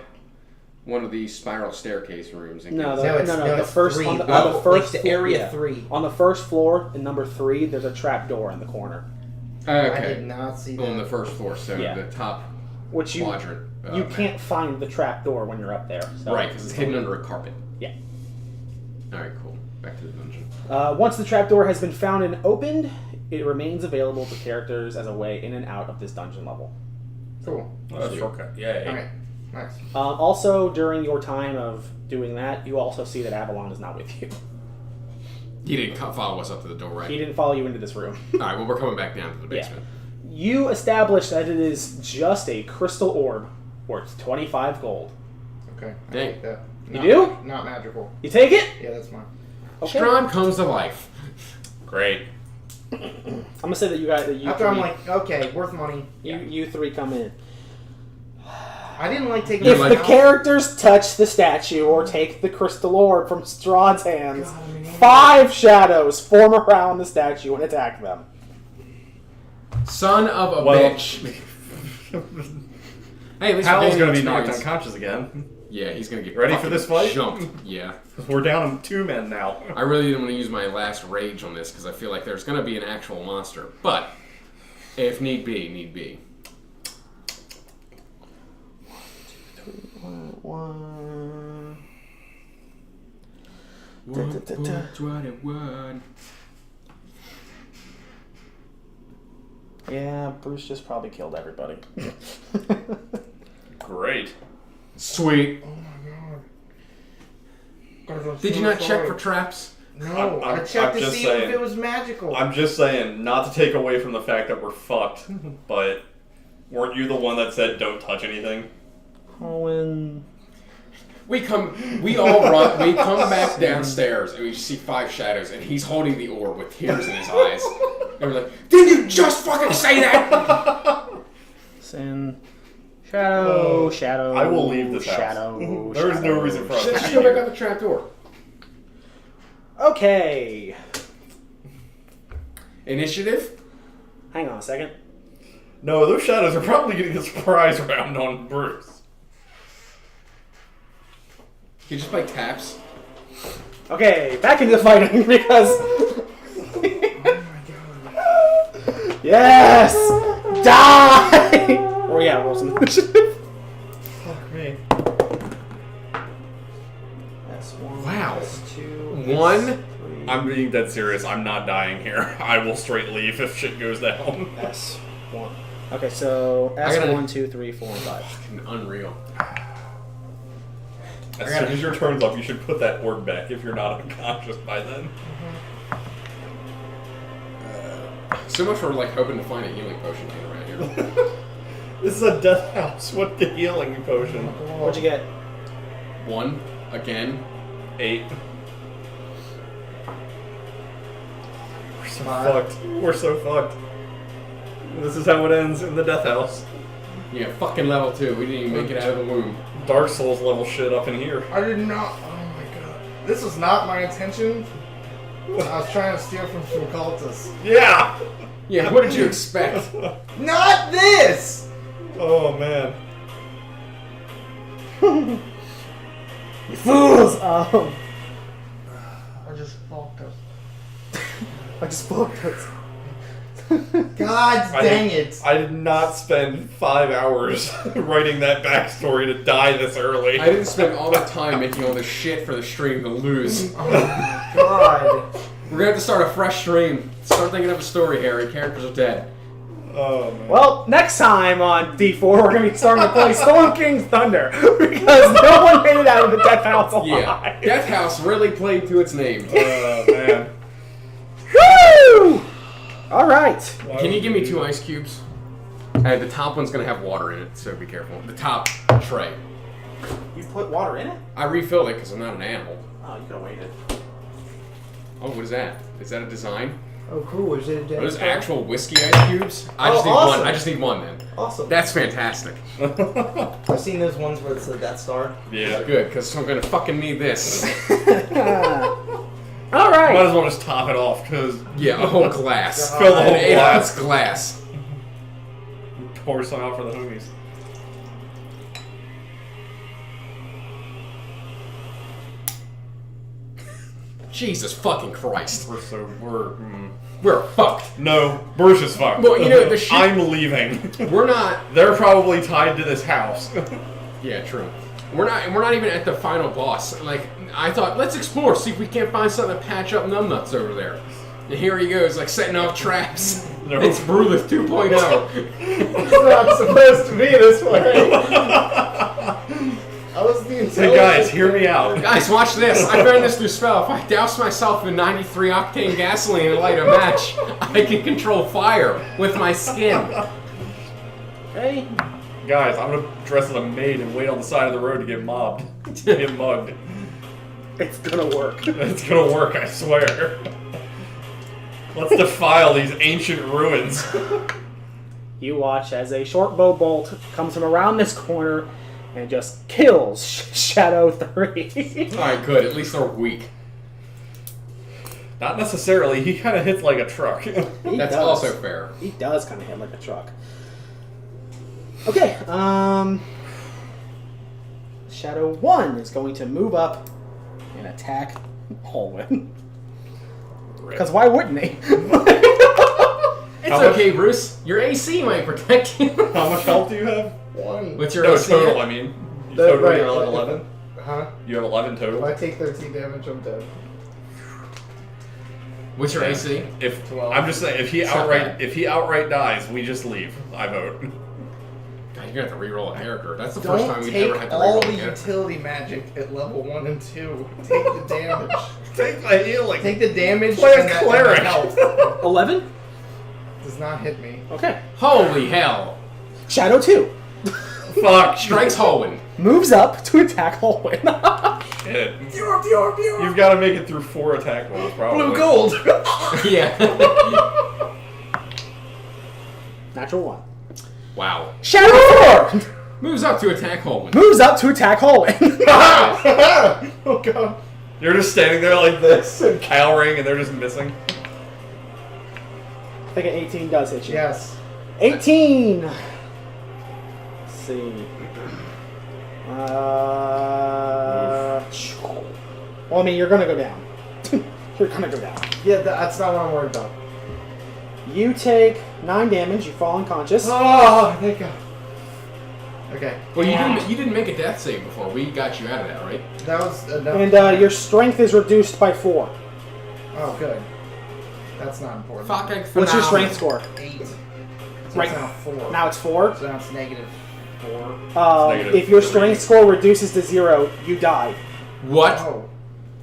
one of these spiral staircase rooms. And No, gets- the first three. on the Oh, first like the area yeah. 3. On the first floor in number 3, there's a trap door in the corner, I Okay. did not see that. On the first floor, so Yeah. the top which you quadrant. Map. can't find the trap door when you're up there. So. Right, because it's hidden under a carpet. Yeah. Alright, cool. Back to the dungeon. Once the trapdoor has been found and opened, it remains available to characters as a way in and out of this dungeon level. Cool. Oh, that's a shortcut. Yeah. Alright. Nice. Also, during your time of doing that, you also see that Avalon is not with you. He didn't follow us up to the door, right? He didn't follow you into this room. Alright, well, we're coming back down to the basement. You establish that it is just a crystal orb worth 25 gold. Okay. I Dang. take that. You do? Not magical. You take it? Yeah, that's mine. Okay. Strahd comes to life. Great. I'm gonna say that you guys, that you After I'm three, like, okay, worth money. you 3 come in. I didn't like taking If like- the characters touch the statue or take the crystal orb from Strahd's hands, God, man. 5 shadows form around the statue and attack them. Son of a Well, bitch. Hey, at least Hal's we're gonna gaining be knocked experience. unconscious again. Yeah, he's gonna get Ready for fucking this fight? Jumped. Yeah. We're down to 2 men now. I really didn't want to use my last rage on this because I feel like there's gonna be an actual monster. But if need be, need be. 1. One. Yeah, Bruce just probably killed everybody. Great. Sweet. Oh my god. Did you not check for traps? No, I I'm checked to just see saying. if it was magical. I'm just saying, not to take away from the fact that we're fucked, but weren't you the one that said don't touch anything? Owen. We all run. We come back downstairs and we see 5 shadows, and he's holding the orb with tears in his eyes. And we're like, "Did you just fucking say that?" Sin. Shadow. Shadow. I will leave this house. Shadow. There is no reason for us to Let's be go back here. out the trap door. Okay. Initiative. Hang on a second. No, those shadows are probably getting a surprise round on Bruce. You just play taps. Okay, back into the fighting because. Yes! Die! Oh yeah, roll some initiative. Fuck me. One. I'm being dead serious. I'm not dying here. I will straight leave if shit goes down. S1. Okay, so I gotta- S1, 2, 3, 4, and 5. Fucking unreal. As soon as your turn's up, you should put that orb back if you're not unconscious by then. So much for like hoping to find a healing potion laying around here. This is a death house. What the healing potion? What'd you get? 1 again. 8. We're so 5. fucked. We're so fucked. This is how it ends in the death house. Yeah, fucking level 2. We didn't even make it out of the womb. Dark Souls level shit up in here. I did not. Oh my god. This was not my intention. I was trying to steal from some cultists. Yeah! Yeah, what did you expect? Not this! Oh man. You fools! I just fucked us. I just fucked it. God dang it. I did not spend 5 hours writing that backstory to die this early. I didn't spend all that time making all this shit for the stream to lose. God. We're gonna have to start a fresh stream. Start thinking of a story, Harry. Characters are dead. Oh man. Well, next time on D4, we're going to be starting to play Storm King's Thunder because no one made it out of the Death House alive. Yeah, Death House really played to its name. Oh man. Woo! All right. Can you give me 2 ice cubes? The top one's gonna have water in it, so be careful. The top tray. You put water in it? I refilled it because I'm not an animal. Oh, you could have waited. Oh, what is that? Is that a design? Oh, cool. Is it Are those actual whiskey ice cubes? I just need awesome. one. I just need one then. Awesome. That's fantastic. I've seen those ones where it's the Death Star. Yeah. Good, because I'm gonna fucking need this. All right. Might as well just top it off, because Yeah, a whole glass. Fill the whole An 8 glass. ounce glass. pour some out for the homies. Jesus fucking Christ. We're fucked. No, Bursch is fucked. Well, you know, the shit- I'm leaving. We're not. They're probably tied to this house. Yeah, true. We're not even at the final boss. Like, I thought, let's explore, see if we can't find something to patch up numbnuts over there. And here he goes, like setting off traps. No. It's Brulith 2.0. It's not supposed to be this way. I was the Hey guys, hear me out. Guys, watch this. I found this new spell. If I douse myself in 93 octane gasoline and light a match, I can control fire with my skin. Okay. Guys, I'm gonna dress as a maid and wait on the side of the road to get mobbed. Get mugged. It's gonna work. It's gonna work, I swear. Let's defile these ancient ruins. You watch as a short bow bolt comes from around this corner and just kills Shadow 3. Alright, good. At least they're weak. Not necessarily, he kinda hits like a truck. He That's does. also fair. He does kind of hit like a truck. Okay, Shadow 1 is going to move up and attack Holwyn. Because why wouldn't he? It's okay, Bruce. Your AC might protect you. How much health do you have? One. What's your No, AC? total, I mean. You No, total, right. you're at 11? Huh? You have 11 If total? I take 13 damage, I'm dead. What's your AC? If 12. I'm just saying, if he outright dies, we just leave. I vote. God, you're gonna have to reroll a character. That's the first time Don't we've take ever had to all reroll the a character. utility magic at level 1 and 2. Take the damage. Take my healing. Take the damage Play a and that cleric. health. 11? Does not hit me. Okay. Holy hell! Shadow 2 Fuck. Strikes Holwyn. moves up to attack Holwyn. Shit. You've got to make it through 4 attack rolls, probably. Blue gold! Yeah. Natural 1. Wow. Shadow 4 Moves up to attack Holwyn. moves up to attack Holwyn. Oh god. You're just standing there like this and cowering, and they're just missing. I think an 18 does hit you. Yes. 18! Let's see. Well, I mean, you're gonna go down. You're gonna go down. Yeah, that's not what I'm worried about. You take 9 damage, you fall unconscious. Oh, thank god. Okay. Well, you didn't make a death save before. We got you out of that, right? That was enough. And your strength is reduced by 4. Oh, good. That's not important. Fucking What's your phenomenal. strength score? 8. So Right. it's now 4. Now it's 4. So now it's negative 4. negative If your 3. strength score reduces to 0, you die. What? Oh.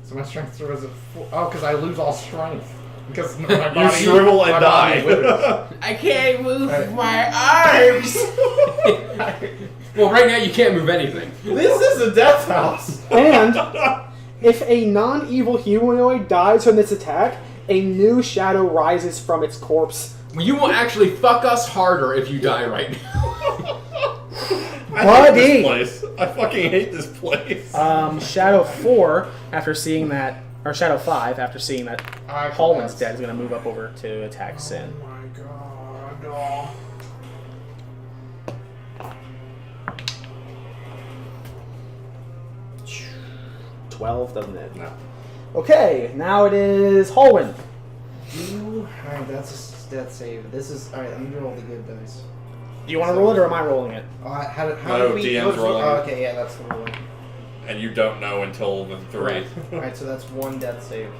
So my strength score is at 4. Oh, because I lose all strength. Because my body... You shrivel and my body die. withers. I can't move Right. my arms. Well, right now you can't move anything. This is a death house. And if a non-evil humanoid dies from this attack, a new shadow rises from its corpse. You will actually fuck us harder if you die right now. I hate Buddy! this place. I fucking hate this place. Shadow 4, after seeing that, or Shadow 5, after seeing that Hallwin's dead, is going to move up over to attack Sin. Oh my god. 12 doesn't it? No. Okay, now it is Hallwin. Alright, that's a death save. This is... Alright, I'm gonna roll the good dice. Do you want to roll it, or am I rolling it? How No, did we... DM's rolling. Oh, okay, yeah, that's the rolling. And you don't know until the 3. Alright, so that's 1 death save.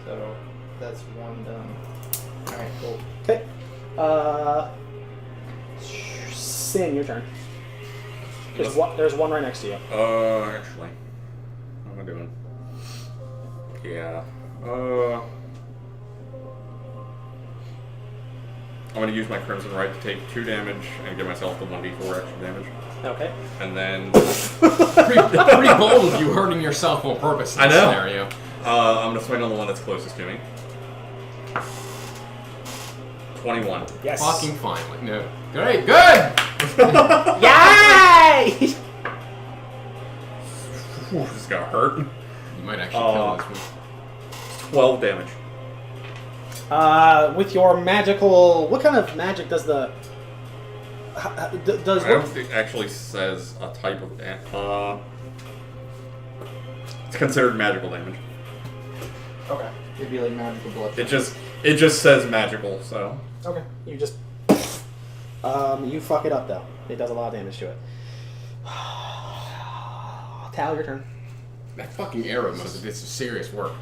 So, that's 1 done. Alright, cool. Okay. Sin, your turn. There's one right next to you. Actually. What am I doing? Yeah. I'm gonna use my Crimson Right to take 2 damage and give myself the 1d4 extra damage. Okay. And then Pretty bold of you hurting yourself on purpose in I this know. scenario. I'm gonna swing on the one that's closest to me. 21. Yes. Fucking fine. Like, no. Great, good! Yay! Ooh, this got hurt. You might actually kill this one. 12 damage. With your magical, what kind of magic does the does I don't what? think it actually says a type of it's considered magical damage. Okay. It'd be like magical blood. It just says magical, so Okay. You just you fuck it up though. It does a lot of damage to it. Tal, your turn. That fucking arrow must have did some serious work.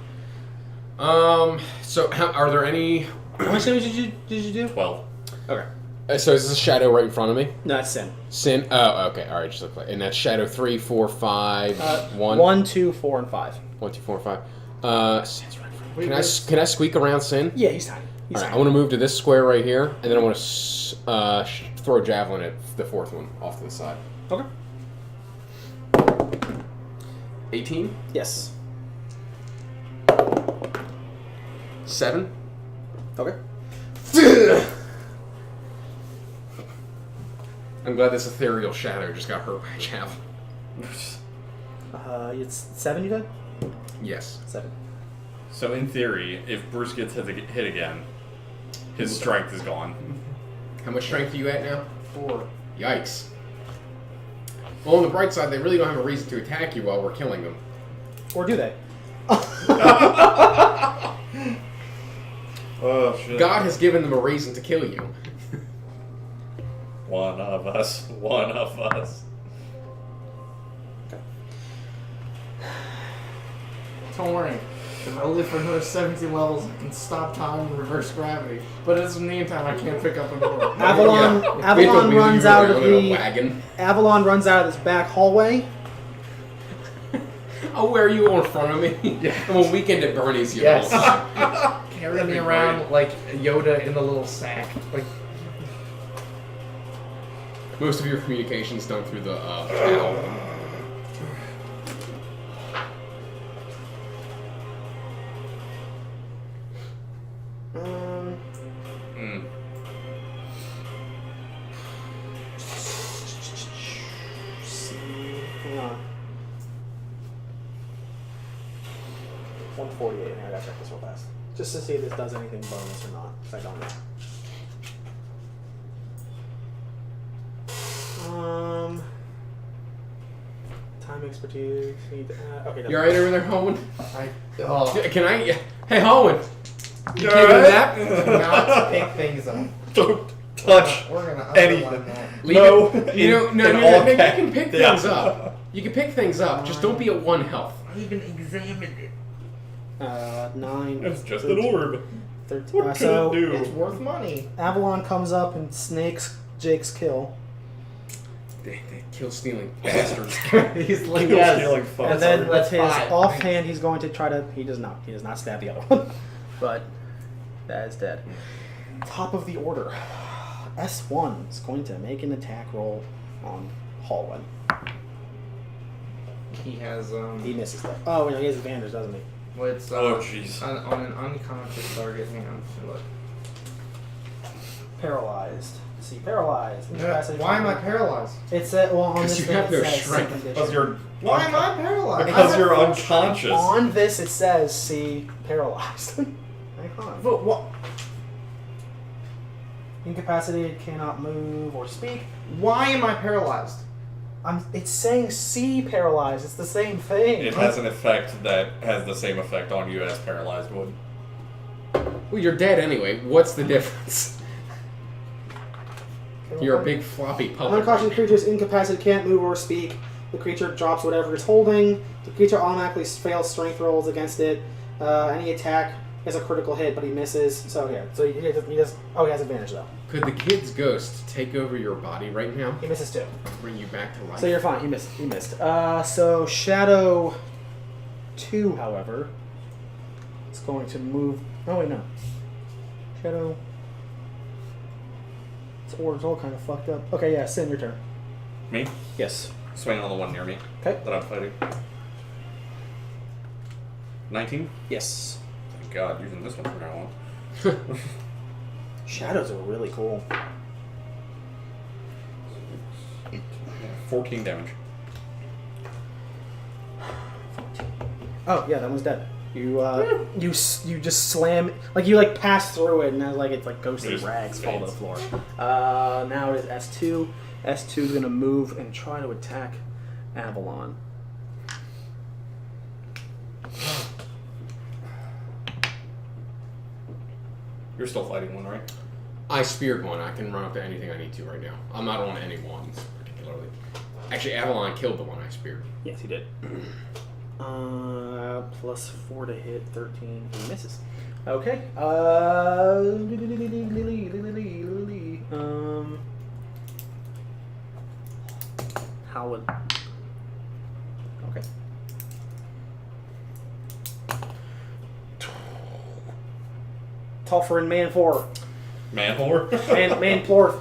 So are there any... How much damage did you do? 12. Okay. So is this a shadow right in front of me? No, that's Sin. Sin? Oh, okay. Alright, just look like... And that's shadow 3, 4, 5, 1? 1, 2, 4, and 5. 1, 2, 4, 5. Sin's right in front of me. Wait, Can I squeak around Sin? Yeah, he's tiny. He's Alright, I tiny. want to move to this square right here, and then I want to throw a javelin at the 4th one off to the side. Okay. 18? Yes. 7? Okay. I'm glad this ethereal shadow just got hurt by a javelin. It's 7. You said Yes. 7. So in theory, if Bruce gets hit again, his strength is gone. How much strength are you at now? 4. Yikes. Well, on the bright side, they really don't have a reason to attack you while we're killing them. Or do they? Oh shit. God has given them a reason to kill you. One of us. One of us. Don't worry. If I live for another 17 levels, I can stop time and reverse gravity. But in the meantime, I can't pick up a door. Avalon Yeah. Avalon We have to runs wheel out you of around in a the wagon. Avalon runs out of this back hallway. I'll wear you on front of me. Yeah. And we'll weekend at Bernie's you Yes. all the time. Carry That'd me be around like Yoda in the little sack. Like, Most of your communication's done through the channel. Mm. Hang on. 148. I gotta check this real fast. Just to see if this does anything bonus or not. If I don't know. Time expertise. Okay. You alright over there, Holman? oh, Can I... Hey, Holman! You You taking a alright? nap? not pick things up. Don't touch We're gonna anything. underline that. Leave No, it. You know, in no, all you caps. can pick Yeah. things up. You can pick things up, just don't be at 1 health. I even examined it. 9. It's just 13, an orb. 13. What could So it do? It's worth money. Avalon comes up and snakes Jake's kill. They kill stealing bastards. He's like, Kill yes. stealing fuck. And then That's with his five. offhand, he's going to try to. He does not stab the other one. But that is dead. Top of the order. S1 is going to make an attack roll on Hallwin. He has He misses that. Oh, no, he has advantage, doesn't he? well, it's Oh, jeez. on an unconscious target. Hang on. Look. Paralyzed. See, paralyzed. Why am I paralyzed? It said, well, on Because this you thing have it no says strength. second Because edition. you're Why am I paralyzed? because you're unconscious. On this, it says, see, paralyzed. Hang on. But what? Incapacitated, cannot move or speak. Why am I paralyzed? It's saying C paralyzed. It's the same thing. It has an effect that has the same effect on you as paralyzed would. Well, you're dead anyway. What's the difference? You're a big floppy An puppet. unconscious creature is incapacitated, can't move or speak. The creature drops whatever it's holding. The creature automatically fails strength rolls against it. Any attack is a critical hit, but he misses. So yeah, so he does. Oh, he has advantage though. Could the kid's ghost take over your body right now? He misses too. Bring you back to life? So you're fine. He missed. He missed. So Shadow 2, however, is going to move. Oh wait, no. Shadow. Its order's all kind of fucked up. Okay, yeah. Sin, your turn. Me? Yes. Swinging on the one near me. Okay. That I'm fighting. 19? Yes. Thank God, using this one from now on. Shadows are really cool. 14 damage. Oh yeah, that one's dead. You just slam you pass through it and it's like ghostly Just rags fall to the fades. floor. Now it is S2. S2 is gonna move and try to attack Avalon. You're still fighting one, right? I speared one. I can run up to anything I need to right now. I'm not on any ones particularly. Actually, Avalon killed the one I speared. Yes, he did. Plus 4 to hit, 13. He misses. Okay. How would? Okay. Tougher and man 4. Man whore? Man floor.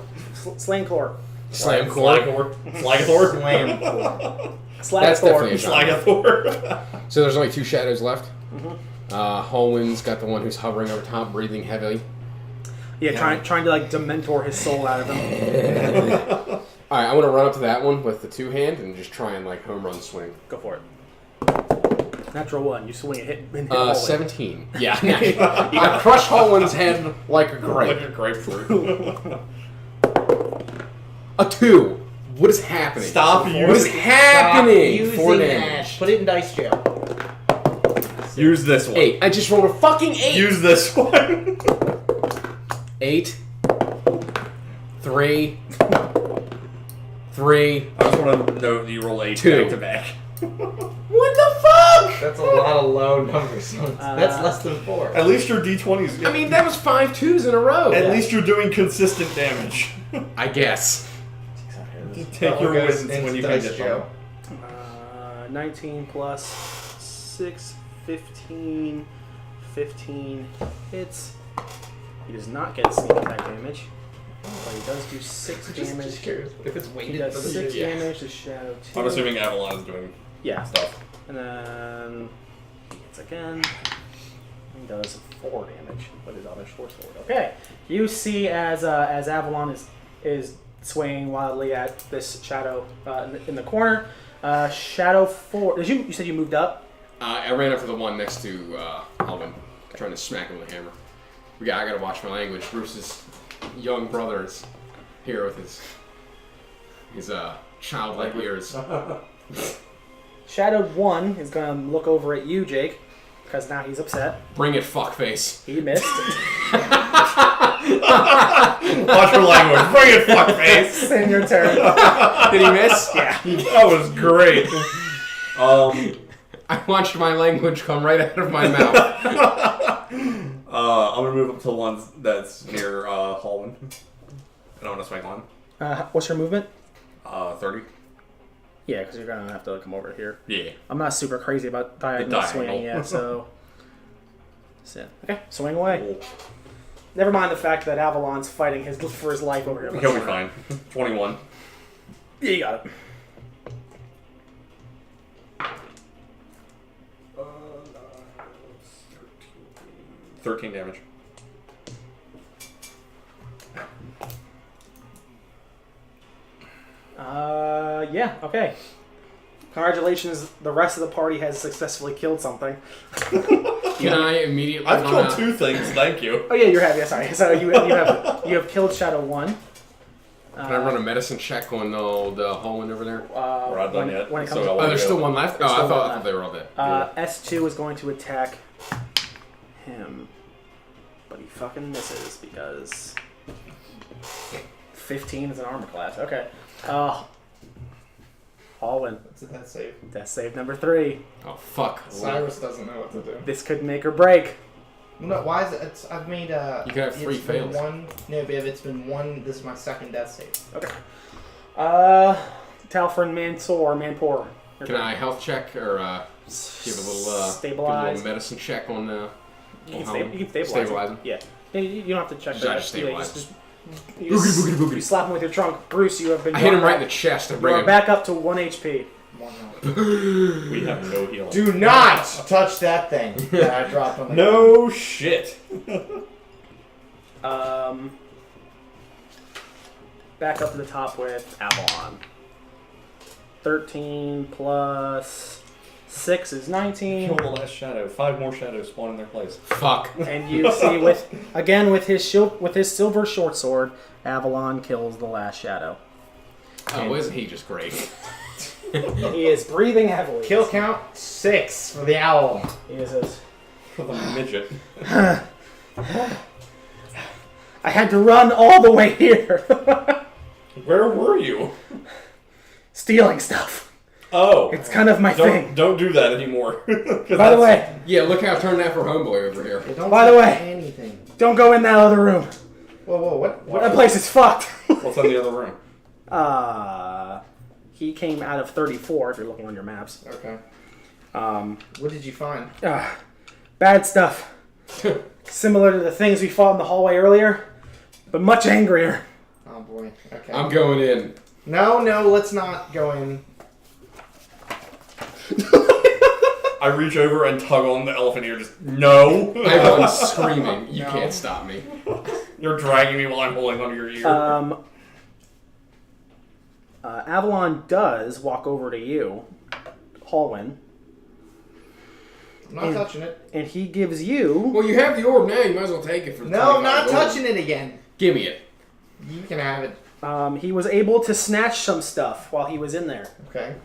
Slang core. Slam core. Slagathor? Slagathor? Slam. Slag That's Thor. definitely a genre. Slagathor. So there's only 2 shadows left. Holwyn's got the one who's hovering over top, breathing heavily. Yeah, trying to Dementor his soul out of him. Alright, I want to run up to that one with the 2-hand and just try and home run swing. Go for it. Natural 1. You swing a hit. And hit Hallway. 17. Yeah. I crush Holwyn's head like a grape. Like a grapefruit. A 2. What is happening? Stop What using is happening? Stop 4 using damage. that. Put it in dice jail. Use this one. 8. I just rolled a fucking 8. Use this one. 8. 3. 3. I just want to know that you roll 8 2. back to back. What the fuck? That's a lot of low numbers. That's less than 4. At least your d20s. I mean, that was 5 2s in a row. At least you're doing consistent damage. I guess. Just take your wins when you can dice get jail. them. 19 plus 6, 15. 15 hits. He does not get sneak attack damage, but he does do 6 damage. Just curious. If it's He weighted does for the 6 yeah. damage to Shadow 2. I'm assuming Avalon is doing Yeah. stuff. And then he hits again. He does 4 damage with his other short sword. Okay. You see as Avalon is swaying wildly at this shadow in the corner. Shadow 4. You said you moved up? I ran up to the one next to Alvin, trying to smack him with a hammer. I gotta watch my language. Bruce's young brother is here with his childlike ears. Shadow 1 is going to look over at you, Jake, because now he's upset. Bring it, fuckface. He missed. Watch your language. Bring it, fuckface. It's in your turn. Did he miss? Yeah. That was great. I watched my language come right out of my mouth. I'm gonna move up to the ones that's near Hallman. And I'm gonna swing one. What's your movement? 30. Yeah, because you're gonna have to come over here. Yeah. I'm not super crazy about diagonal swinging yet, so. Okay, swing away. Cool. Never mind the fact that Avalon's fighting for his life over here. He'll be fine. 21. Yeah, you got it. 13 damage. Yeah, okay. Congratulations, the rest of the party has successfully killed something. Can I immediately I've run killed out? 2 things, thank you. Oh yeah, you're happy. Sorry. So you have killed Shadow 1. Can I run a medicine check on the whole one over there? We're not done yet. When it so comes I Oh, wanna there's go. still one left? There's Oh, still I one thought they were all dead. S2 is going to attack him, but he fucking misses because 15 is an armor class. Okay. Hallwin. What's a death save? Death save number 3. Oh, fuck. Cyrus doesn't know what to do. This could make or break. No, why is it? I've made You could have 3 it's been fails. One. No, babe, it's been one. This is my second death save. Okay. Talfrin Manpour. Can I health check or give a little Stabilize. medicine check on You can, Hallwin? you can stabilize. Stabilize him. him? Yeah. You don't have to check Just- that. I just stabilize. You you slap him with your trunk. Bruce, you have been. I hit him right in the chest and You bring are him. back up to 1 HP. One health. We have no healing. Do not touch that thing that I dropped on the No shit. Back up to the top with Avalon. 13 plus 6 is 19. Kill the last shadow. 5 more shadows spawn in their place. Fuck. And you see, with his silver short sword, Avalon kills the last shadow. Oh, isn't he just great? He is breathing heavily. Kill count 6 for the owl. He is a... For the midget. I had to run all the way here. Where were you? Stealing stuff. Oh. It's kind of my thing. Don't do that anymore. By the way, Yeah, look how turned out for homeboy over here. Hey, don't By the touch way. anything. don't go in that other room. Whoa, what? That place is fucked. What's in the other room? He came out of 34, if you're looking on your maps. Okay. Um, What did you find? bad stuff. Similar to the things we fought in the hallway earlier, but much angrier. Oh boy. Okay. I'm going in. No, let's not go in. I reach over and tug on the elephant ear. Just no. I run screaming. You No. can't stop me. You're dragging me while I'm holding onto your ear. Avalon does walk over to you, Hallwin, I'm not touching it. and he gives you... Well, you have the orb now. You might as well take it for the No, I'm 25 not gold. touching it again. Give me it. You can have it. He was able to snatch some stuff while he was in there. Okay.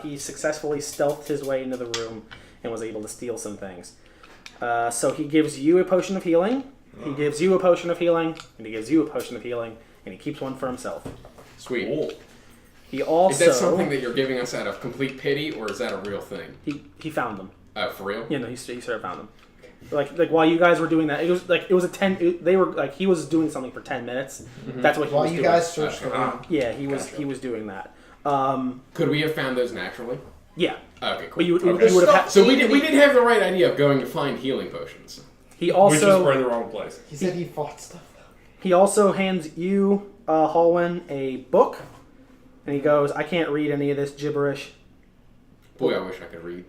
He successfully stealthed his way into the room and was able to steal some things. So he gives you a potion of healing, he gives you a potion of healing, and he gives you a potion of healing, and he keeps one for himself. Sweet. Cool. He also... Is that something that you're giving us out of complete pity, or is that a real thing? He found them. Oh, for real? Yeah, no, he sort of found them. Like while you guys were doing that, it was a 10. They were like, he was doing something for 10 minutes. Mm-hmm. That's what he While was you doing. guys searched Okay. around. Yeah, he was doing that. Could we have found those naturally? Yeah, Okay, cool. but you would Okay. have had. So we did have the right idea of going to find healing potions. He We just also were in the wrong place. He said he fought stuff. hands you, Hallwin, a book, and he goes, "I can't read any of this gibberish." Boy, I wish I could read.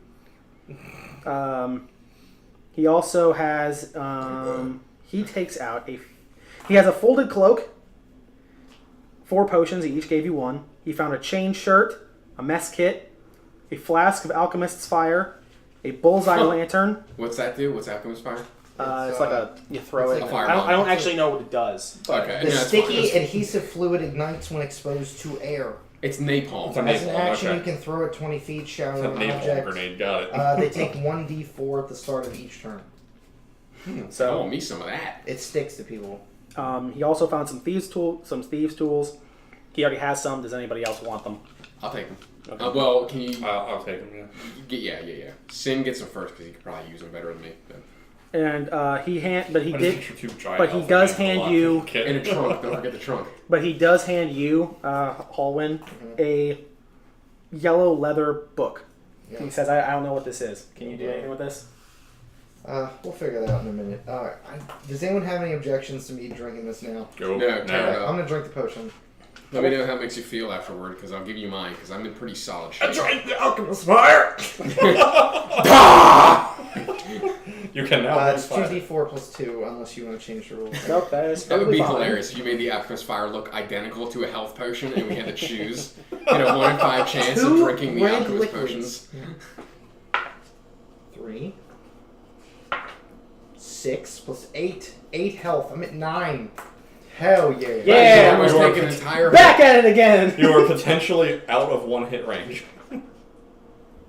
He also has, he takes out he has a folded cloak, 4 potions, he each gave you 1. He found a chain shirt, a mess kit, a flask of alchemist's fire, a bullseye lantern. What's that do? What's Alchemist Fire? It's like you throw it's it. like a fire I don't bomb. actually know what it does. Okay. The no, that's sticky fine. adhesive fluid ignites when exposed to air. It's napalm. It's a As an napalm, action, okay. you can throw it 20 feet, It's shatter a an napalm object. grenade. Got it. They take 1d4 at the start of each turn. Oh, me some of that. It sticks to people. He also found some thieves' tools. He already has some. Does anybody else want them? I'll take them. Okay. Well, can you? I'll take him. Yeah. Yeah. Sin gets him first because he could probably use him better than me. But. And he I just picture two giant but he alpha does males hand locked you- in a kit. In a trunk. Don't forget the trunk. But he does hand you, Hallwyn, a yellow leather book. Yeah. He says, I don't know what this is. Can you do anything with this? We'll figure that out in a minute. Does anyone have any objections to me drinking this now? Go. No, now. Tara. I'm gonna drink the potion. Let me know how it makes you feel afterward, because I'll give you mine, because I'm in pretty solid shape. I drank the alchemist fire. You can now. It's 2d4 plus 2, unless you want to change the rules. Nope, that is That would be perfectly fine. hilarious if you made the alchemist fire look identical to a health potion, and we had to choose, 1 in 5 chance of 2 drinking the red alchemist liquids. potions. 3, 6 plus 8. 8 health. I'm at 9. Hell yeah. Yeah. You almost You are take an entire Back at it again! You are potentially out of 1 hit range.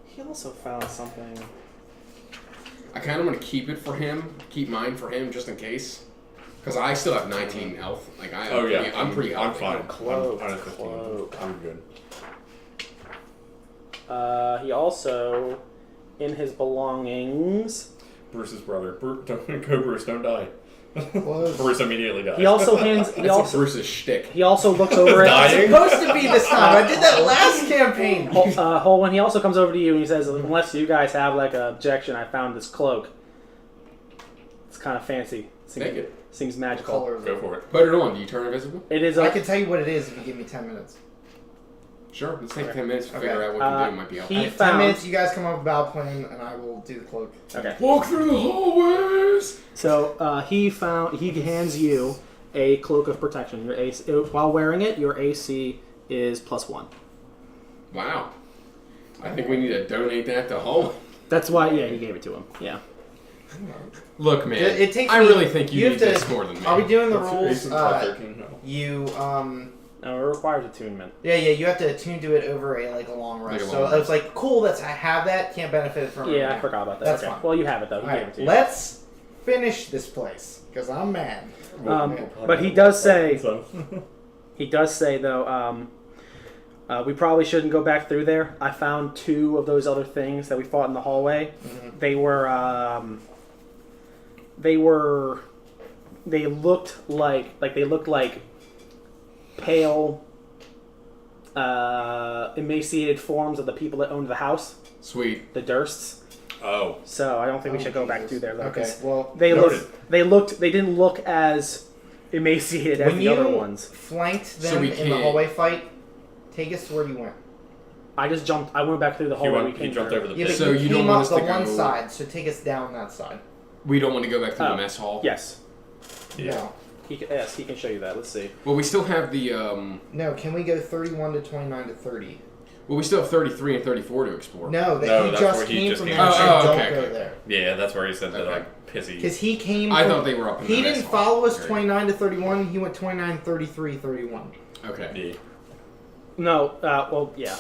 He also found something. I kind of want to keep it for him, keep mine for him, just in case. Because I still have 19 health. Like I'm pretty I'm healthy. fine. Cloak, I'm at 15. cloak. I'm good. He also, in his belongings, Bruce's brother. Don't go, Bruce. Don't die. Close. Bruce immediately dies. he also hands. He That's also Bruce's shtick. he also looks over It's at Dying? supposed to be this time. I did that last campaign. Holwyn. He also comes over to you and he says, "Unless you guys have like an objection, I found this cloak. It's kind of fancy. Take it. Seems magical. Colors. Go for it. Put it on. Do you turn invisible? It is. I can tell you what it is if you give me 10 minutes. Sure. Let's take Okay. 10 minutes to Okay. figure out what we can do. Might be helpful. He I have found- 10 minutes, you guys come up with a battle plan, and I will do the cloak. Okay. Walk through the hallways. So he hands you a cloak of protection. Your AC, while wearing it, your AC is +1. Wow. I think we need to donate that to Hull. That's why. Yeah, he gave it to him. Yeah. Look, man. It takes I me- really think you you need have to- this more than me. Are we doing the What's your rules? AC? 13? No. You, No, it requires attunement. yeah, you have to attune to it over a long rest. Like a So long I was like, cool, I have that, can't benefit from it. Yeah, I now. forgot about that. That's okay. fine. Well, you have it though. He gave it Alright, to you. let's finish this place, because I'm mad. But he does say. So. He does say though. We probably shouldn't go back through there. I found 2 of those other things that we fought in the hallway. Mhm. They looked like pale, emaciated forms of the people that owned the house, Sweet. the Dursts. Oh. So I don't think we Oh, should go back Jesus. through there though. Okay, 'Cause well, they Noted. didn't look as emaciated as when the you other ones. flanked So them we in the can't- hallway fight, take us to where you went. I went back through the hallway. we He came jumped through. over the Yeah, pit. but So you you came don't want up us the to one go- side, so take us down that side. We don't want to go back to Oh. the mess hall. Yes, Yeah. No. he can show you that. Let's see. Well, we still have the. No, can we go 31 to 29 to 30? Well, we still have 33 and 34 to explore. No, No, he that's just where he came just from came there, from. so Oh, don't okay, go okay. there. Yeah, that's where he said that, Okay. like, pissy. Because he came I from- thought they were up in the He mess didn't hall. follow us Area. 29 to 31, he went 29, 33, 31. Okay. Yeah. No, well, yeah,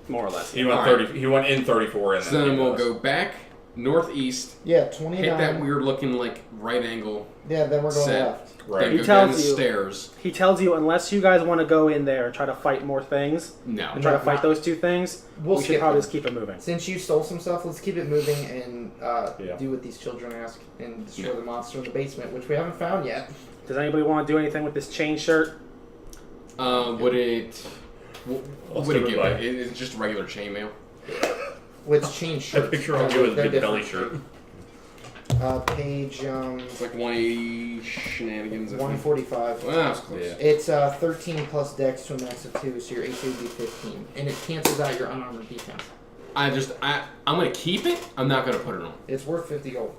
more or less. He went Alright. 30. He went in 34, and So then he we'll was- go back northeast, Yeah, hit 29. that weird looking like right angle, Yeah, then we're going set. left. then Right. He go down the tells you- stairs. He tells you unless you guys want to go in there and try to fight more things No. and try to No. fight those 2 things, We'll we should skip probably them. just keep it moving. Since you stole some stuff, let's keep it moving and Yeah. do what these children ask and destroy Yeah. the monster in the basement, which we haven't found yet. Does anybody want to do anything with this chain shirt? Would it? What I'll would it stick give? with Is it just regular chainmail? With chain I shirts. picture on They're- you with a they're big belly different. shirt. Page It's like 180 shenanigans. I think. 145. Well, that was close. Yeah. It's 13 plus dex to a max of 2, so your AC would be 15. And it cancels out your unarmored defense. I'm gonna keep it. I'm not gonna put it on. It's worth 50 gold.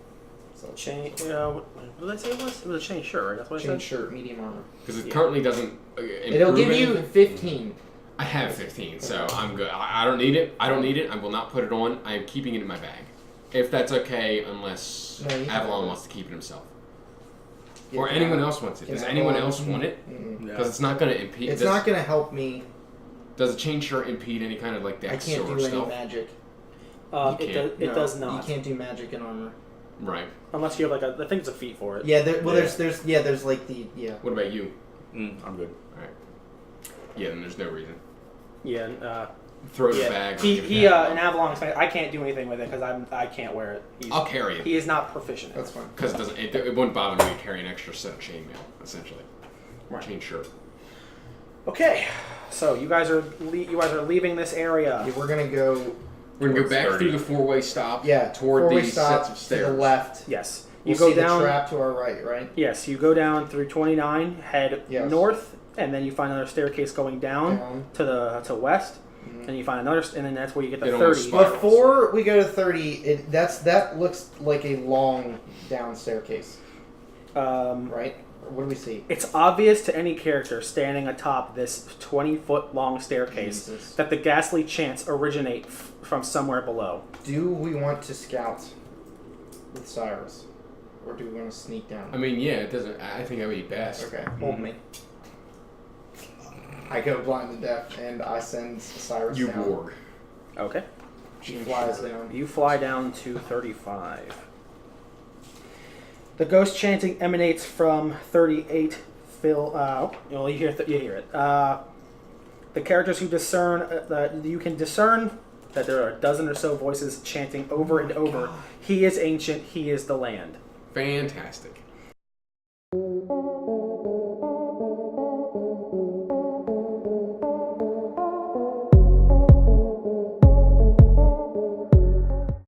So Chain. What did I say it was? It was a chain shirt, right? That's what I chain said. shirt, medium armor. Because it Yeah. currently doesn't. It'll give improve you anything. 15. I have 15, so I'm good. I don't need it. I don't need it. I will not put it on. I am keeping it in my bag. If that's okay, unless No, you can Avalon have it. wants to keep it himself. Yeah, Or anyone else wants it. Can Does I anyone go on? else want it? Mm-mm. Because it's not going to impede. It's not going to help me. Does a chain shirt impede any kind of like I dex can't or do any stealth? magic. You It can't. does You not. can't do magic in armor. Right. Unless you have like I think it's a feat for it. Yeah, Yeah. there's like the, yeah. What about you? I'm good. Yeah, then there's no reason. Yeah. And, throw the Yeah. bag. or He give it he to an Avalon. I can't do anything with it because I can't wear it. I'll carry it. He is not proficient. That's fine. Because it wouldn't bother me to carry an extra set of chainmail, essentially. Right. Chain shirt. Okay, so you guys are leaving this area. Yeah, we're gonna go. We're going to go Towards back 30. through the four-way stop toward four-way these stop sets of to stairs. the left. Yes, You you go see down. the trap to our right, right? Yes, you go down through 29, head Yes. north, and then you find another staircase going down, Down. to west, Mhm. and you find another, and then that's where you get the It almost 30. spirals. Before we go to 30, that looks like a long down staircase, right? Or what do we see? It's obvious to any character standing atop this 20-foot long staircase Jesus. that the ghastly chants originate from somewhere below. Do we want to scout with Cyrus, or do we want to sneak down? I mean, yeah, it doesn't. I think that would be best. Okay, hold me. I go blind and deaf, and I send Cyrus You down. warg. Okay. She flies down. You fly down to 35. The ghost chanting emanates from 38. You hear it. The characters who discern, you can discern that there are a dozen or so voices chanting over and over. He is ancient. He is the land. Fantastic.